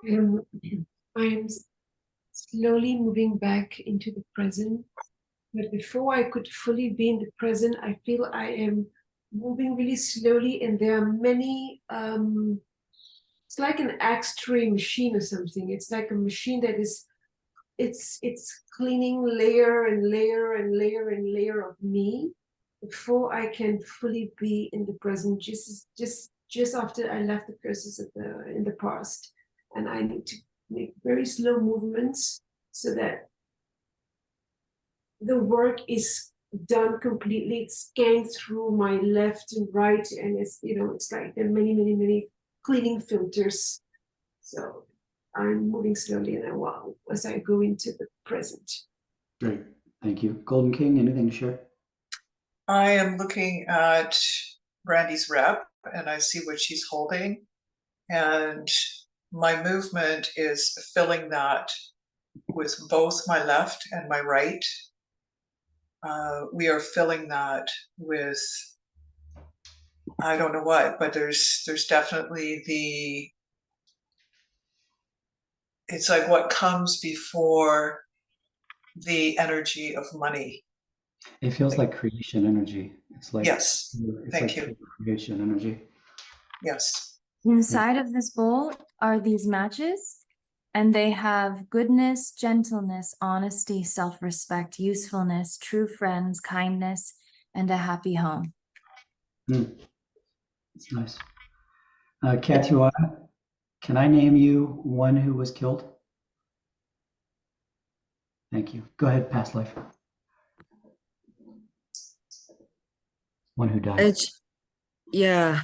I'm slowly moving back into the present. But before I could fully be in the present, I feel I am moving really slowly, and there are many, it's like an X-ray machine or something. It's like a machine that is, it's cleaning layer and layer and layer and layer of me before I can fully be in the present, just after I left the curses in the past. And I need to make very slow movements so that the work is done completely. It's scanned through my left and right, and it's, you know, it's like there are many, many, many cleaning filters. So I'm moving slowly and as I go into the present. Great, thank you. Golden King, anything to share? I am looking at Brandy's rep, and I see what she's holding, and my movement is filling that with both my left and my right. We are filling that with, I don't know what, but there's definitely it's like what comes before the energy of money. It feels like creation energy. It's like, yes, it's thank like you. Creation energy. Yes. Inside of this bowl are these matches, and they have goodness, gentleness, honesty, self-respect, usefulness, true friends, kindness, and a happy home. It's nice. Katua, can I name you one who was killed? Thank you. Go ahead, past life. One who died. Yeah.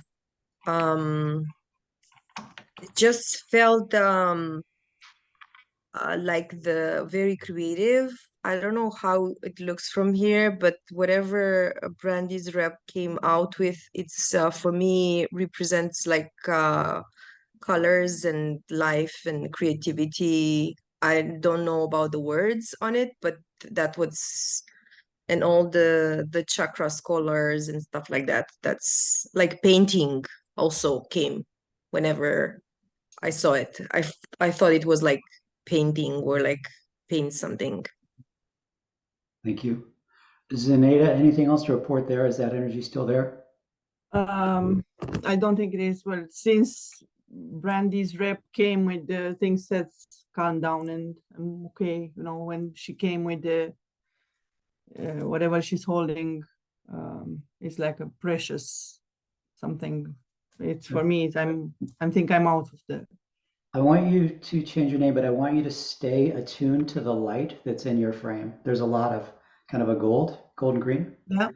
It just felt like the very creative. I don't know how it looks from here, but whatever Brandy's rep came out with, it's for me represents like colors and life and creativity. I don't know about the words on it, but that was, and all the chakras colors and stuff like that. That's like painting also came whenever I saw it. I thought it was like painting or like paint something. Thank you. Zenaida, anything else to report there? Is that energy still there? I don't think it is. Well, since Brandy's rep came with the things that's calm down and I'm okay, you know, when she came with the whatever she's holding, it's like a precious something. It's for me. I think I'm out of the. I want you to change your name, but I want you to stay attuned to the light that's in your frame. There's a lot of kind of a golden green. Yeah.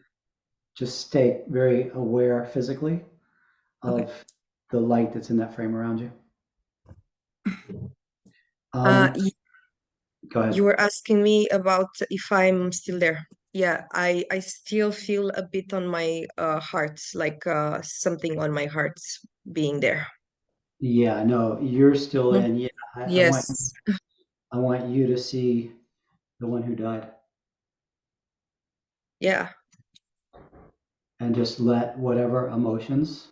Just stay very aware physically of the light that's in that frame around you. Go ahead. You were asking me about if I'm still there. Yeah, I still feel a bit on my heart, like something on my heart being there. Yeah, no, you're still in. Yeah, Yes. I want you to see the one who died. Yeah. And just let whatever emotions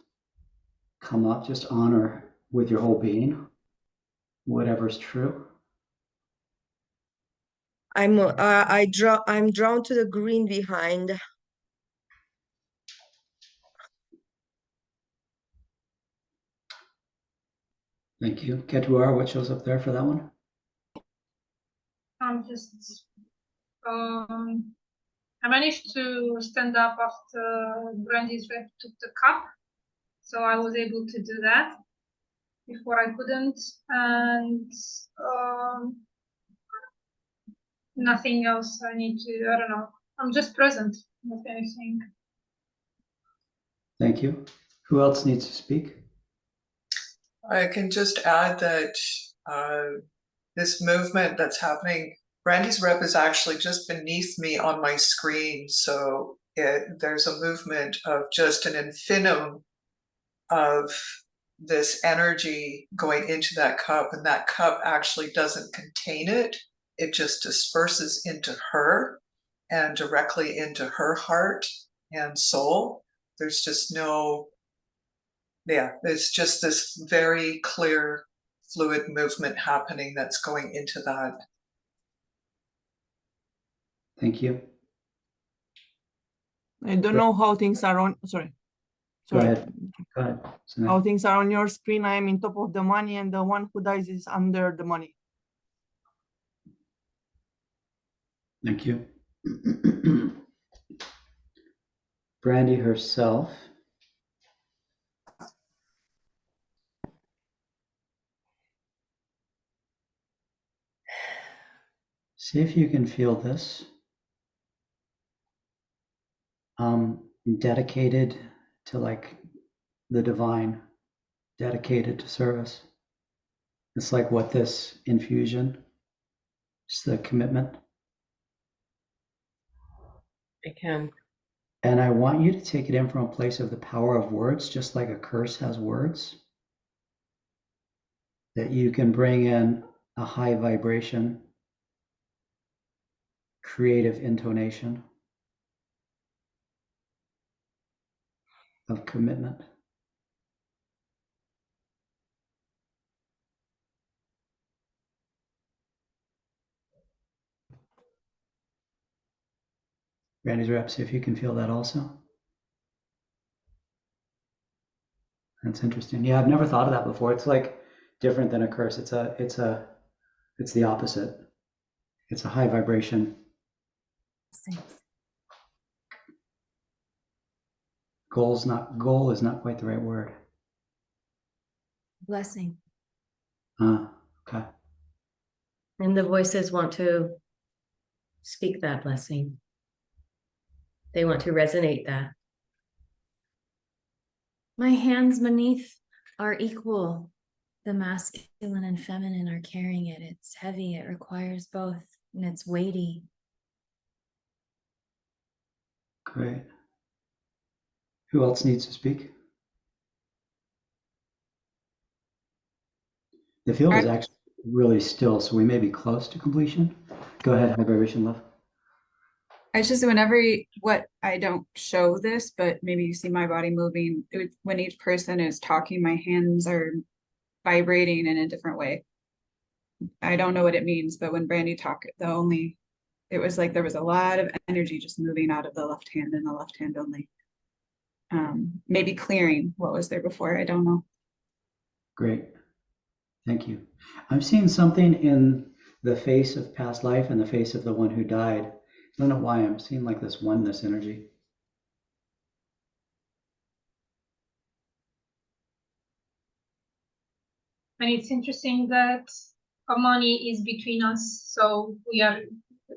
come up, just honor with your whole being whatever's true. I'm drawn to the green behind. Thank you. Ketuar, what shows up there for that one? I'm just I managed to stand up after Brandy's rep took the cup, so I was able to do that. Before I couldn't, and nothing else I need to, I don't know. I'm just present, not anything. Thank you. Who else needs to speak? I can just add that this movement that's happening, Brandy's rep is actually just beneath me on my screen. So there's a movement of just an infinitum of this energy going into that cup, and that cup actually doesn't contain it. It just disperses into her and directly into her heart and soul. There's just no, it's just this very clear fluid movement happening that's going into that. Thank you. I don't know how things are on, sorry. Go Sorry. ahead. Go ahead. How things are on your screen. I am in top of the money and the one who dies is under the money. Thank you. Brandy herself. See if you can feel this. Dedicated to like the divine, dedicated to service. It's like what this infusion, it's the commitment. I can. And I want you to take it in from a place of the power of words, just like a curse has words. That you can bring in a high vibration, creative intonation of commitment. Randy's rep, see if you can feel that also. That's interesting. Yeah, I've never thought of that before. It's like different than a curse. It's the opposite. It's a high vibration. Goal is not quite the right word. Blessing. Okay. And the voices want to speak that blessing. They want to resonate that. My hands beneath are equal. The masculine and feminine are carrying it. It's heavy. It requires both, and it's weighty. Great. Who else needs to speak? The field is actually really still, so we may be close to completion. Go ahead, high vibration love. I just, I don't show this, but maybe you see my body moving. When each person is talking, my hands are vibrating in a different way. I don't know what it means, but when Brandy talked, it was like there was a lot of energy just moving out of the left hand and the left hand only. Maybe clearing what was there before. I don't know. Great. Thank you. I'm seeing something in the face of past life and the face of the one who died. I don't know why I'm seeing like this oneness energy. And it's interesting that harmony is between us. So we are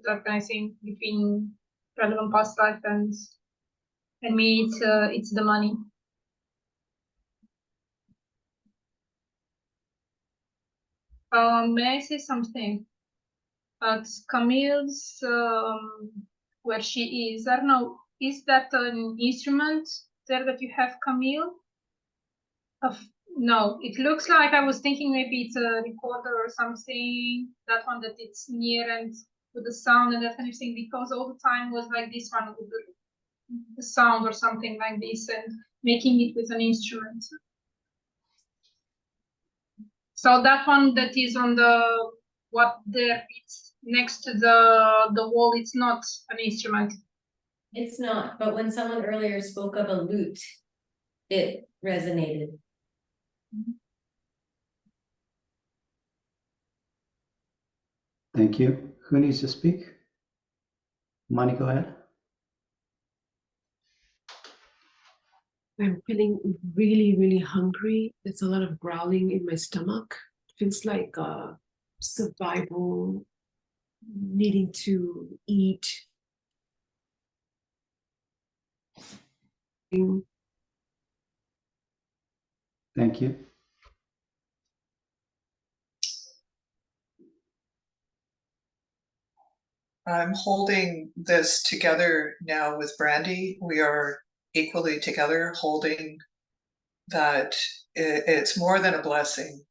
recognizing between relevant past life and me. It's the money. May I say something? At Camille's, where she is, I don't know, is that an instrument there that you have, Camille? No, it looks like I was thinking maybe it's a recorder or something, that one that it's near and with the sound and that kind of thing, because all the time was like this one with the sound or something like this and making it with an instrument. So that one that is on the it's next to the wall, it's not an instrument. It's not, but when someone earlier spoke of a lute, it resonated. Thank you. Who needs to speak? Mani, go ahead. I'm feeling really, really hungry. There's a lot of growling in my stomach. Feels like survival, needing to eat. Thank you. I'm holding this together now with Brandy. We are equally together holding that it's more than a blessing.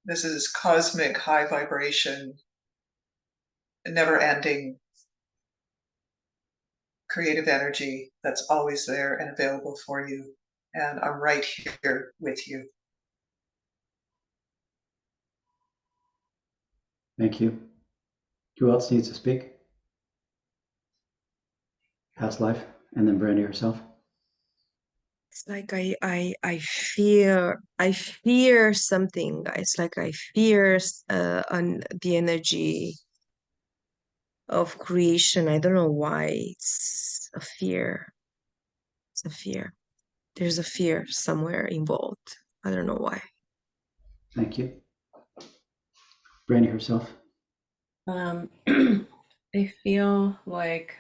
This is cosmic high vibration, never ending creative energy that's always there and available for you. And I'm right here with you. Thank you. Who else needs to speak? past life, and then Brandy herself. It's like I fear something. It's like I fear on the energy of creation. I don't know why. It's a fear. It's a fear. There's a fear somewhere involved. I don't know why. Thank you. Brandy herself. I feel like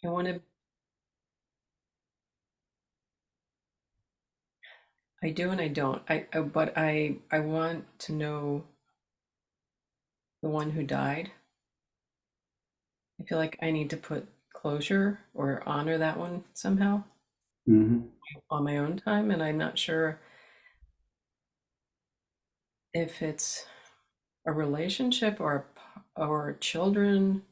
I want to. I do and I don't. But I want to know the one who died. I feel like I need to put closure or honor that one somehow on my own time, and I'm not sure if it's a relationship or children,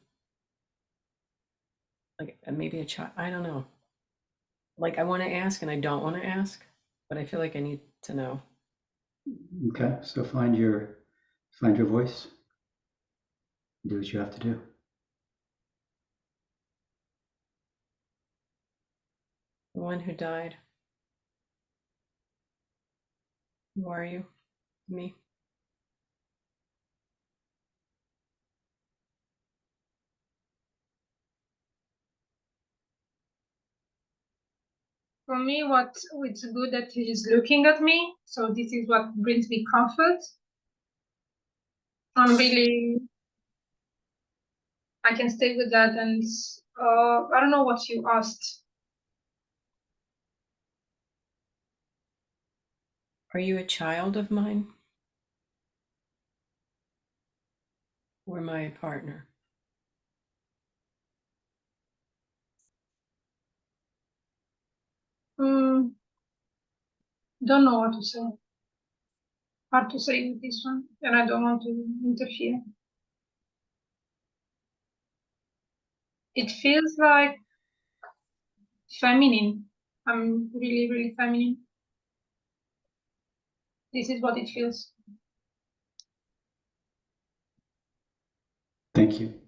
like maybe a child. I don't know. Like I want to ask and I don't want to ask, but I feel like I need to know. Okay, so find your voice. Do what you have to do. The one who died. Who are you? Me. For me, it's good that he is looking at me. So this is what brings me comfort. I can stay with that. And I don't know what you asked. Are you a child of mine? Or my partner? Don't know what to say. Hard to say with this one, and I don't want to interfere. It feels like feminine. I'm really, really feminine. This is what it feels. Thank you.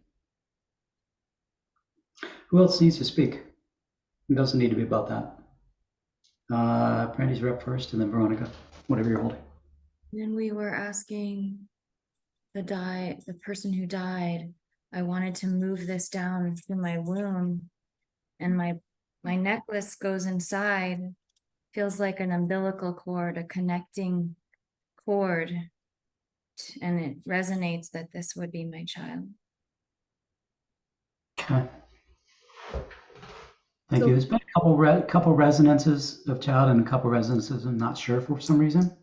Who else needs to speak? It doesn't need to be about that. Brandy's rep first, and then Veronica, whatever you're holding. Then we were asking the person who died, I wanted to move this down through my womb, and my necklace goes inside, feels like an umbilical cord, a connecting cord, and it resonates that this would be my child. Okay. Thank you. There's been a couple resonances of child and a couple resonances I'm not sure for some reason.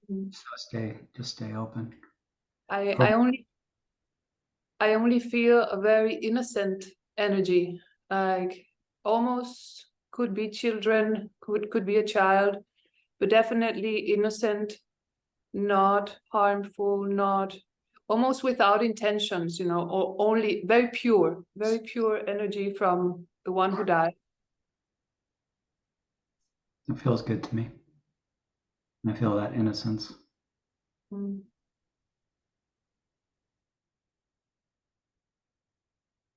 So just stay open. I only feel a very innocent energy, like almost could be children, could be a child, but definitely innocent, not harmful, not almost without intentions, or only very pure energy from the one who died. It feels good to me. I feel that innocence.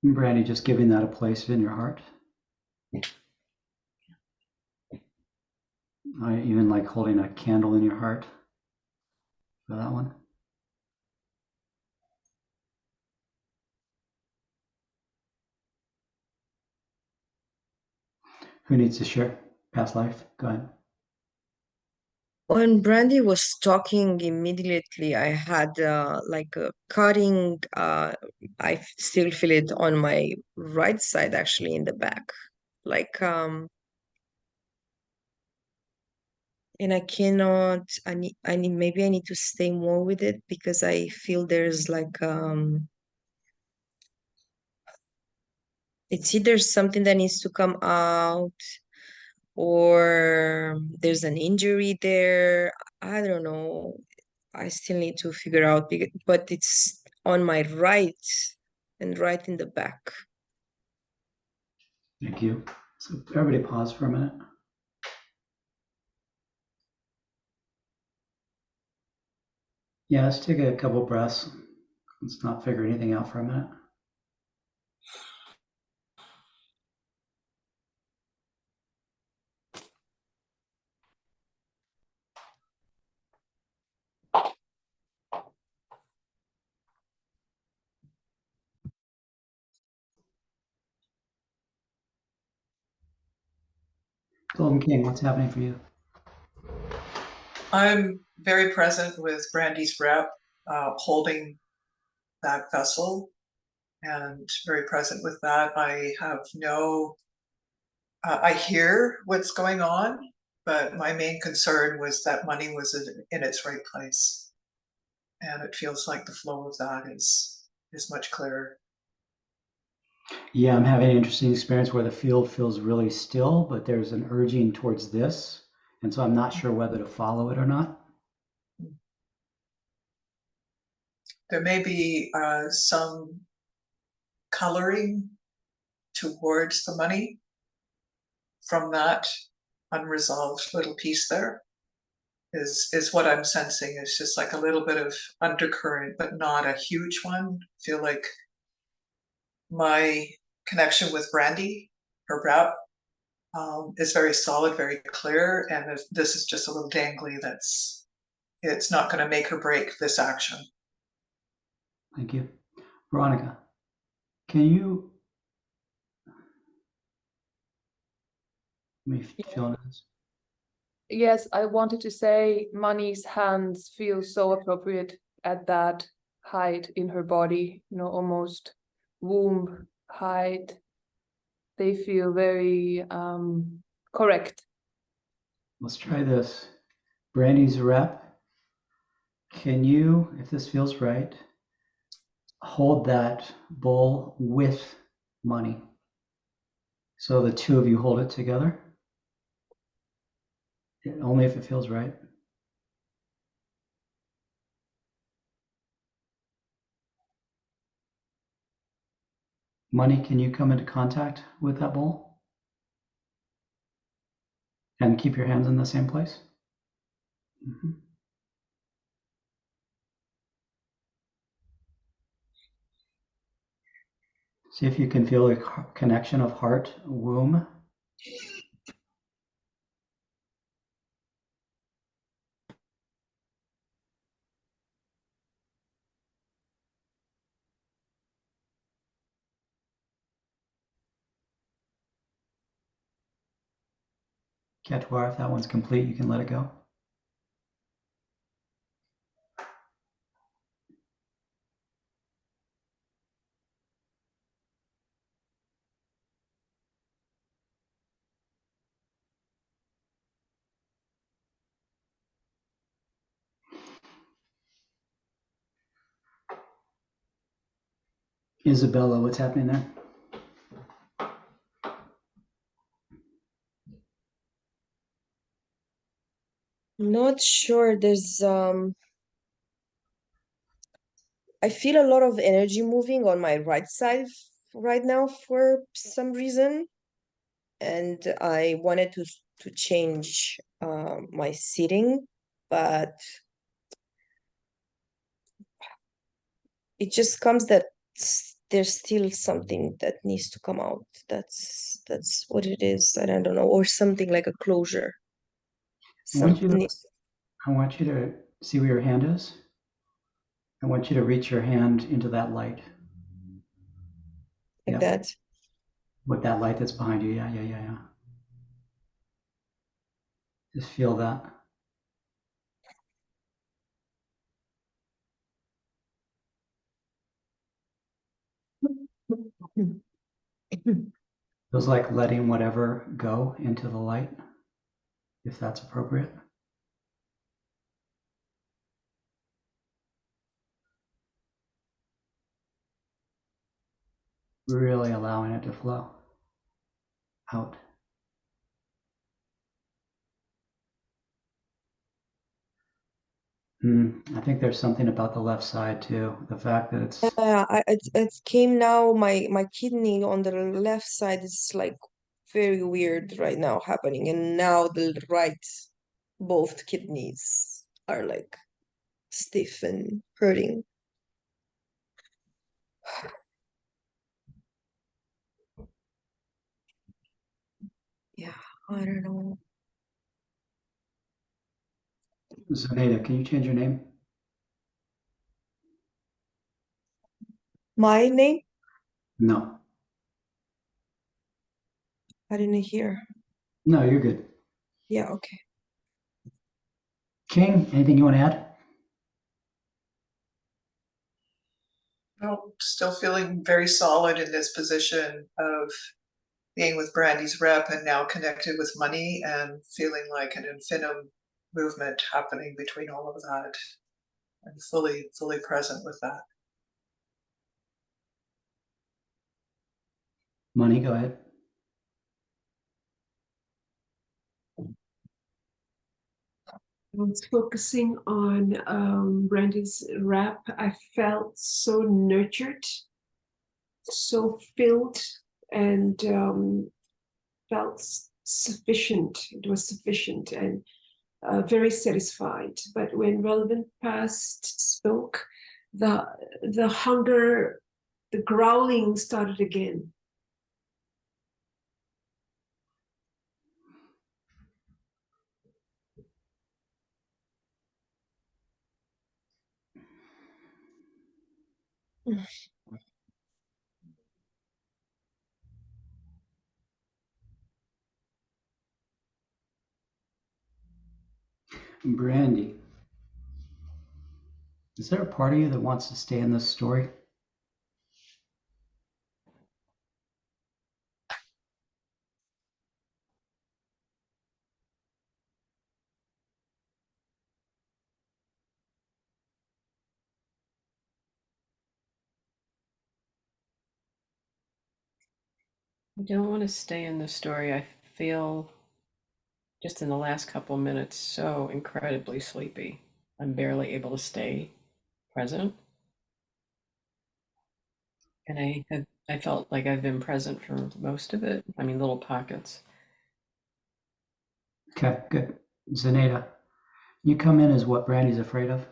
Brandy, just giving that a place in your heart. I even like holding a candle in your heart for that one. Who needs to share past life? Go ahead. When Brandy was talking, immediately I had like a cutting. I still feel it on my right side, actually, in the back. Like, and I cannot. Maybe I need to stay more with it because I feel there's like it's either something that needs to come out or there's an injury there. I don't know. I still need to figure out, but it's on my right and right in the back. Thank you. So everybody pause for a minute. Yeah, let's take a couple breaths. Let's not figure anything out for a minute. Golden King, what's happening for you? I'm very present with Brandy's rep, holding that vessel, and very present with that. I have no, I hear what's going on, but my main concern was that money was in its right place. And it feels like the flow of that is much clearer. Yeah, I'm having an interesting experience where the field feels really still, but there's an urging towards this. And so I'm not sure whether to follow it or not. There may be some coloring towards the money from that unresolved little piece there is what I'm sensing. It's just like a little bit of undercurrent, but not a huge one. I feel like my connection with Brandy, her rep, is very solid, very clear, and this is just a little dangly it's not going to make or break this action. Thank you. Veronica, can you let me feel this? Yes, I wanted to say Money's hands feel so appropriate at that height in her body, you know, almost womb height. They feel very correct. Let's try this. Brandy's rep, can you, if this feels right, hold that bowl with money? So the two of you hold it together. Only if it feels right. Money, can you come into contact with that bowl? And keep your hands in the same place? Mm-hmm. See if you can feel a connection of heart, womb. Ketwar, if that one's complete, you can let it go. Isabella, what's happening there? Not sure. There's I feel a lot of energy moving on my right side right now for some reason, and I wanted to change my seating, but it just comes that there's still something that needs to come out. That's what it is. I don't know, or something like a closure. I want you Something. to see where your hand is. I want you to reach your hand into that light. Like that. With that light that's behind you. Yeah. Just feel that. Feels like letting whatever go into the light, if that's appropriate. Really allowing it to flow out. I think there's something about the left side too. The fact that it's It came now. My kidney on the left side is like very weird right now happening, and now the right, both kidneys are like stiff and hurting. Yeah, I don't know. Zaneta, can you change your name? My name? No. I didn't hear. No, you're good. Yeah, okay. King, anything you want to add? No, still feeling very solid in this position of being with Brandy's rep and now connected with money and feeling like an infinitum movement happening between all of that and fully present with that. Money, go ahead. I was focusing on Brandy's rap. I felt so nurtured, so filled, and felt sufficient. It was sufficient and very satisfied. But when Relevant Past spoke, the hunger, the growling started again. Brandy, is there a part of you that wants to stay in this story? I don't want to stay in the story. I feel just in the last couple of minutes so incredibly sleepy. I'm barely able to stay present. And I felt like I've been present for most of it. I mean, little pockets. Okay, good. Zenaida, you come in as what Brandy's afraid of?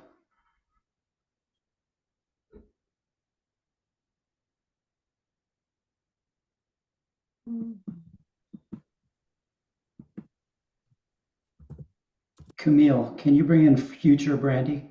Camille, can you bring in future Brandy?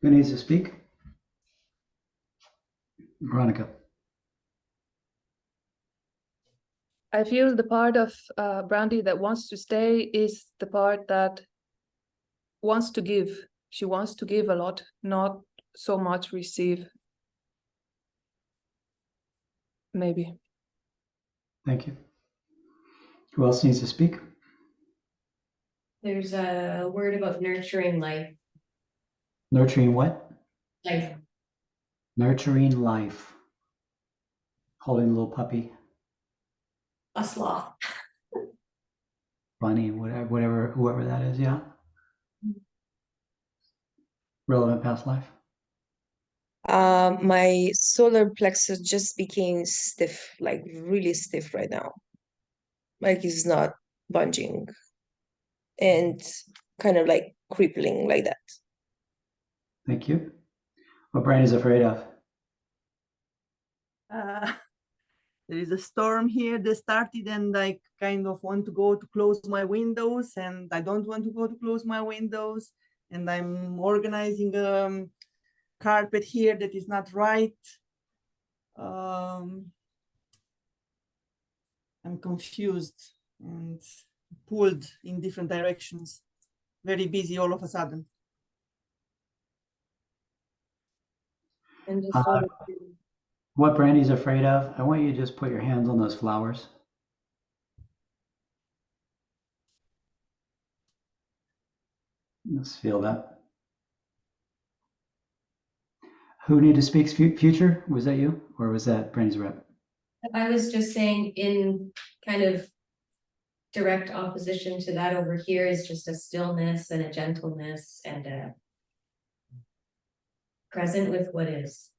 Who needs to speak? Veronica. I feel the part of Brandy that wants to stay is the part that wants to give. She wants to give a lot, not so much receive. Maybe. Thank you. Who else needs to speak? There's a word about nurturing life. Nurturing what? Life. Nurturing life. Holding a little puppy. A sloth. Bunny, whatever, whoever that is, yeah. Relevant past life. My solar plexus just became stiff, like really stiff right now. Like it's not budging and kind of like crippling like that. Thank you. What Brandy's afraid of? There is a storm here that started and I kind of want to go to close my windows and I don't want to go to close my windows and I'm organizing a carpet here that is not right. I'm confused and pulled in different directions. Very busy all of a sudden. And just What Brandy's afraid of? I want you to just put your hands on those flowers. Let's feel that. Who need to speak future? Was that you or was that Brandy's rep? I was just saying in kind of direct opposition to that over here is just a stillness and a gentleness and a present with what is.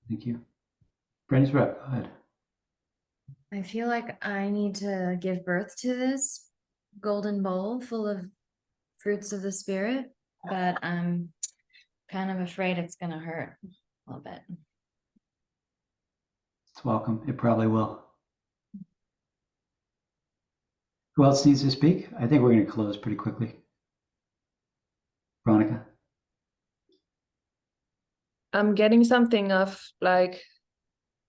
Thank you. Brandy's rep, go ahead. I feel like I need to give birth to this golden bowl full of fruits of the spirit, but I'm kind of afraid it's gonna hurt a little bit. It's welcome. It probably will. Who else needs to speak? I think we're going to close pretty quickly. Veronica. I'm getting something of like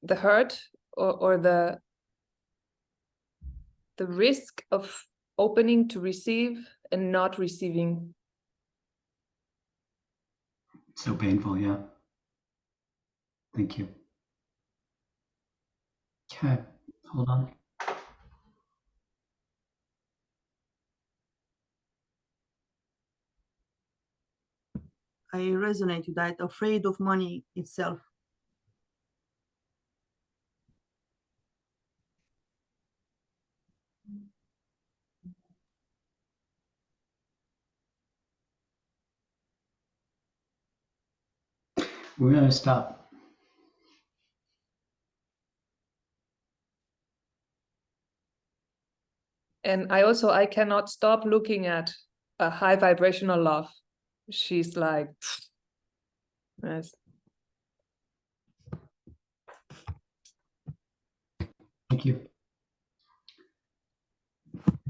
the hurt or the risk of opening to receive and not receiving. So painful, yeah. Thank you. Okay, hold on. I resonate with that, afraid of money itself. We're going to stop. And I cannot stop looking at a high vibrational love. She's like, yes. Thank you.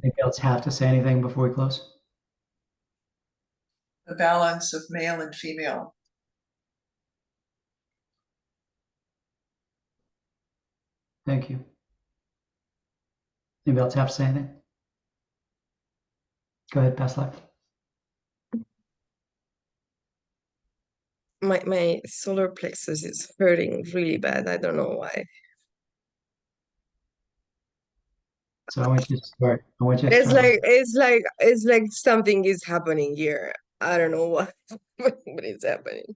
Anybody else have to say anything before we close? The balance of male and female. Thank you. Anybody else have to say anything? Go ahead, past life. My solar plexus is hurting really bad. I don't know why. So I want you to start. I want you to It's start. like something is happening here. I don't know what, but it's happening.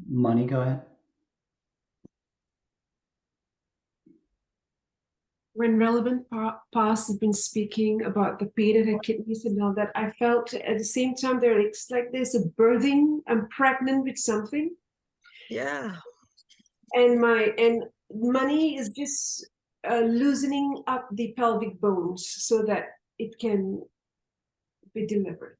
Money, go ahead. When relevant past has been speaking about the pain in her kidneys and all that, I felt at the same time it's like there's a birthing. I'm pregnant with something. Yeah. And money is just loosening up the pelvic bones so that it can be delivered.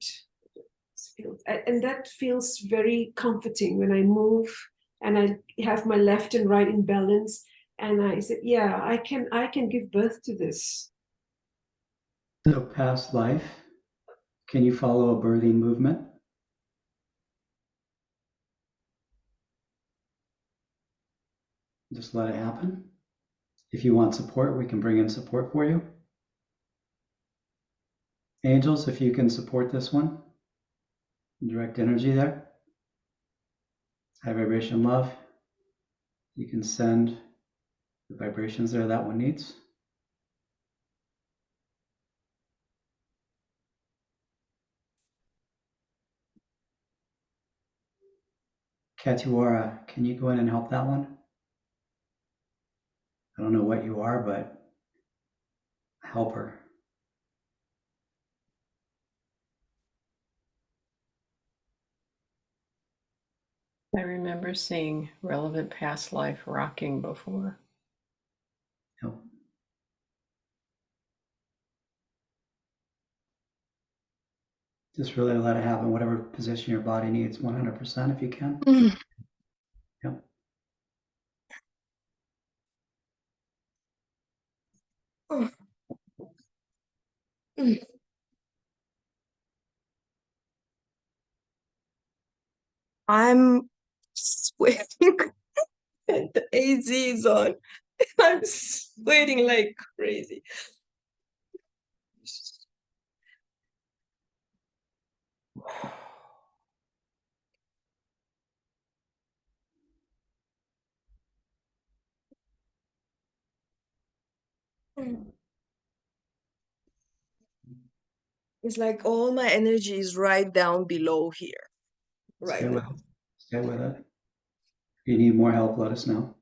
And that feels very comforting when I move and I have my left and right in balance. And I said, yeah, I can give birth to this. So past life, can you follow a birthing movement? Just let it happen. If you want support, we can bring in support for you. Angels, if you can support this one, direct energy there. High vibration love. You can send the vibrations there that one needs. Katuara, can you go in and help that one? I don't know what you are, but help her. I remember seeing relevant past life rocking before. Yep. Just really let it happen, whatever position your body needs, 100% if you can. Yep. Oh. I'm sweating and the AZ is on. I'm sweating like crazy. It's like all my energy is right down below here. Right Stay with now. it. Stay with it. If you need more help, let us know.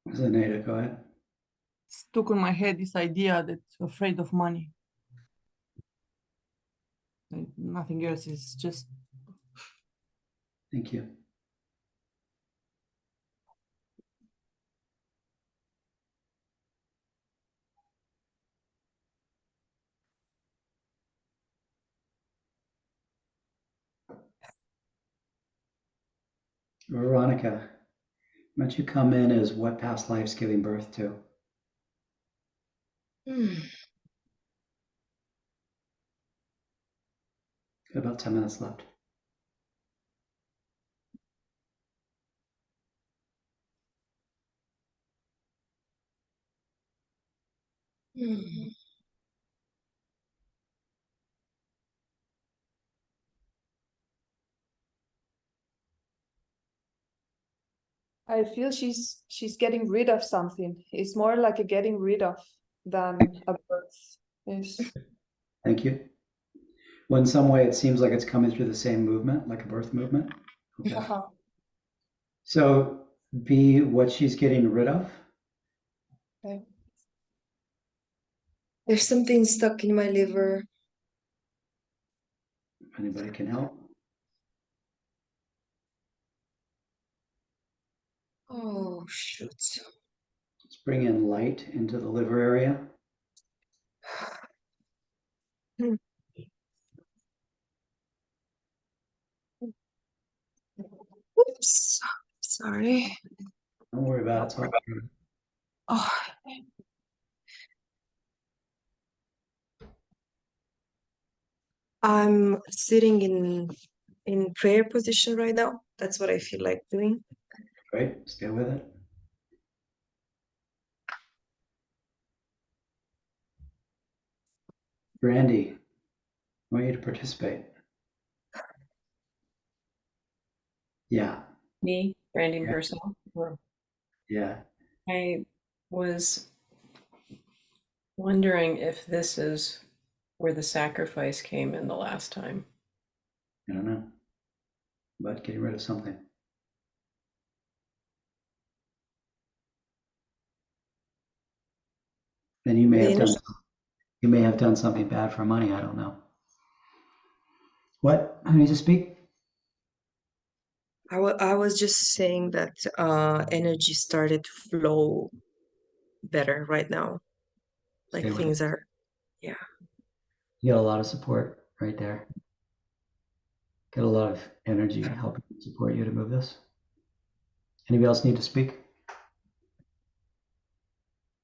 Zenaida, go ahead. stuck on my head this idea that afraid of money. And nothing else is just. Thank you. Veronica, why don't you come in as what past life's giving birth to? Got about 10 minutes left. I feel she's getting rid of something. It's more like a getting rid of than a birth. Yes. Thank you. Well, in some way, it seems like it's coming through the same movement, like a birth movement. Okay. So be what she's getting rid of. Okay. There's something stuck in my liver. If anybody can help. Oh, shoot. Let's bring in light into the liver area. Oops. Sorry. Don't worry about it. It's all good. Oh. I'm sitting in prayer position right now. That's what I feel like doing. Great. Stay with it. Brandy, I want you to participate. Yeah. Me, Brandy Yeah. herself. Yeah. I was wondering if this is where the sacrifice came in the last time. I don't know. But getting rid of something. And you may have done something bad for money. I don't know. What? Who needs to speak? I was just saying that energy started to flow better right now. Like Stay with things it. are, yeah. You got a lot of support right there. Got a lot of energy helping support you to move this. Anybody else need to speak?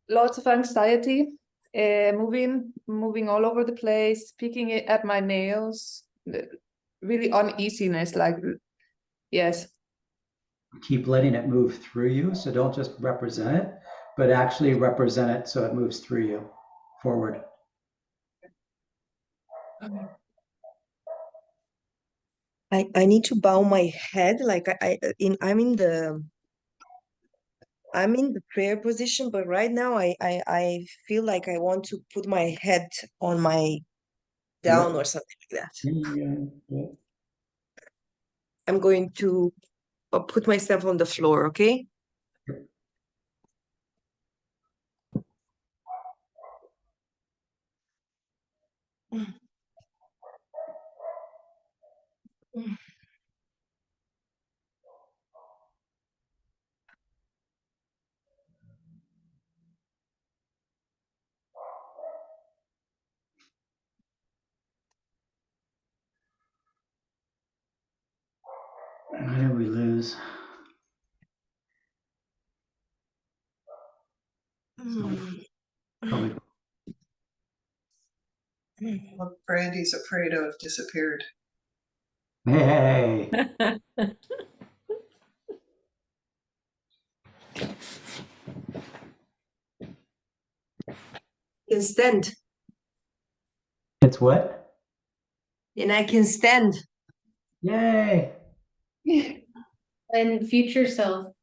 Lots of anxiety, moving all over the place, picking at my nails, really uneasiness, like, yes. Keep letting it move through you. So don't just represent it, but actually represent it so it moves through you forward. I need to bow my head, like I'm in the prayer position, but right now I feel like I want to put my head on my down or something like that. Yeah. I'm going to put myself on the floor, okay? Why did we lose? Probably. What Brandy's afraid of disappeared. Hey. Can stand. It's what? And I can stand. Yay. And future self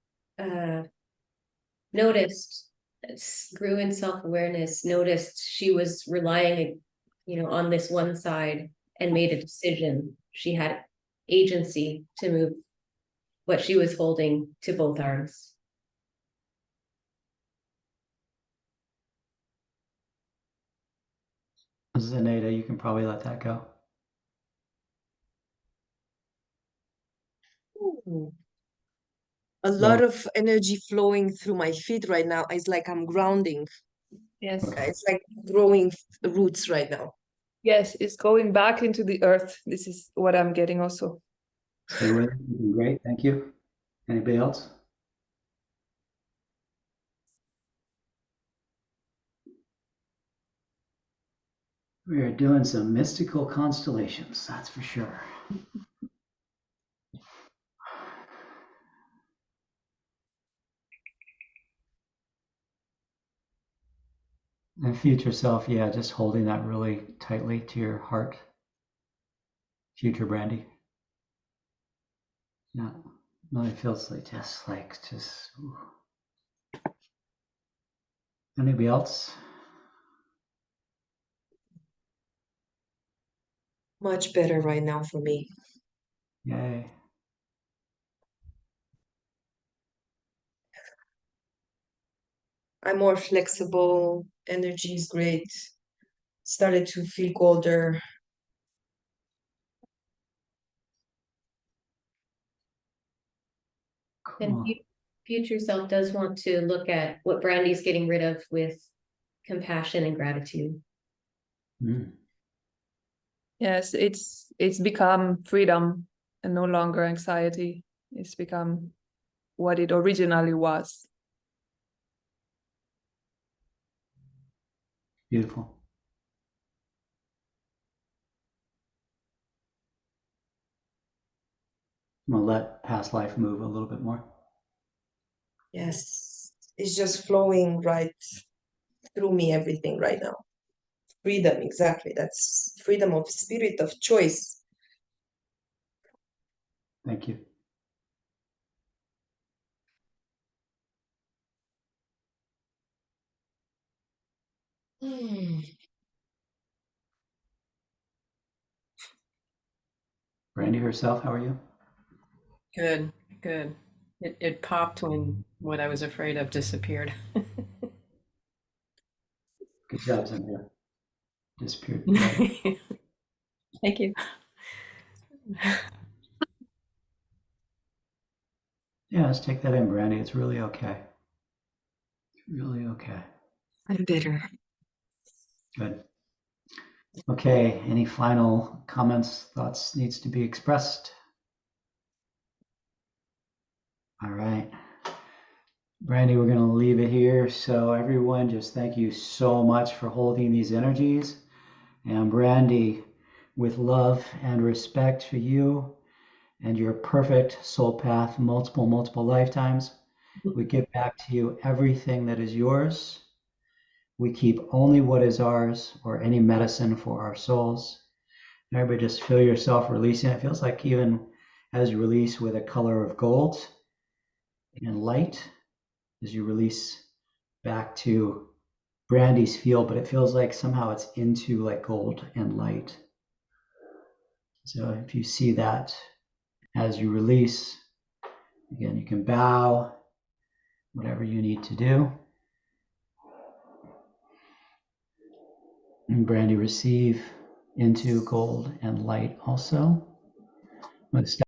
noticed, grew in self-awareness, noticed she was relying, on this one side and made a decision. She had agency to move what she was holding to both arms. Zenaida, you can probably let that go. Ooh. A lot of energy flowing through my feet right now. It's like I'm grounding. Yes. It's like growing roots right now. Yes, it's going back into the earth. This is what I'm getting also. Stay with it. Great, thank you. Anybody else? We are doing some mystical constellations, that's for sure. And future self, yeah, just holding that really tightly to your heart. Future Brandy. Yeah, really feels like just ooh. Anybody else? Much better right now for me. Yay. I'm more flexible. Energy is great. Started to feel colder. Then Cool. future self does want to look at what Brandy's getting rid of with compassion and gratitude. Mm. Yes, it's become freedom and no longer anxiety. It's become what it originally was. Beautiful. I'm gonna let past life move a little bit more. Yes, it's just flowing right through me, everything right now. Freedom, exactly. That's freedom of spirit, of choice. Thank you. Brandy herself, how are you? Good, good. It popped when what I was afraid of disappeared. Good job, Cynthia. Disappeared. Thank you. Yeah, let's take that in, Brandy. It's really okay. It's really okay. I'm better. Good. Okay, any final comments, thoughts needs to be expressed? All right. Brandy, we're going to leave it here. So everyone, just thank you so much for holding these energies. And Brandy, with love and respect for you and your perfect soul path, multiple lifetimes, we give back to you everything that is yours. We keep only what is ours, or any medicine for our souls. And everybody just feel yourself releasing. It feels like even as you release with a color of gold and light, as you release back to Brandy's field, but it feels like somehow it's into like gold and light. So if you see that as you release, again, you can bow, whatever you need to do. And Brandy, receive into gold and light also.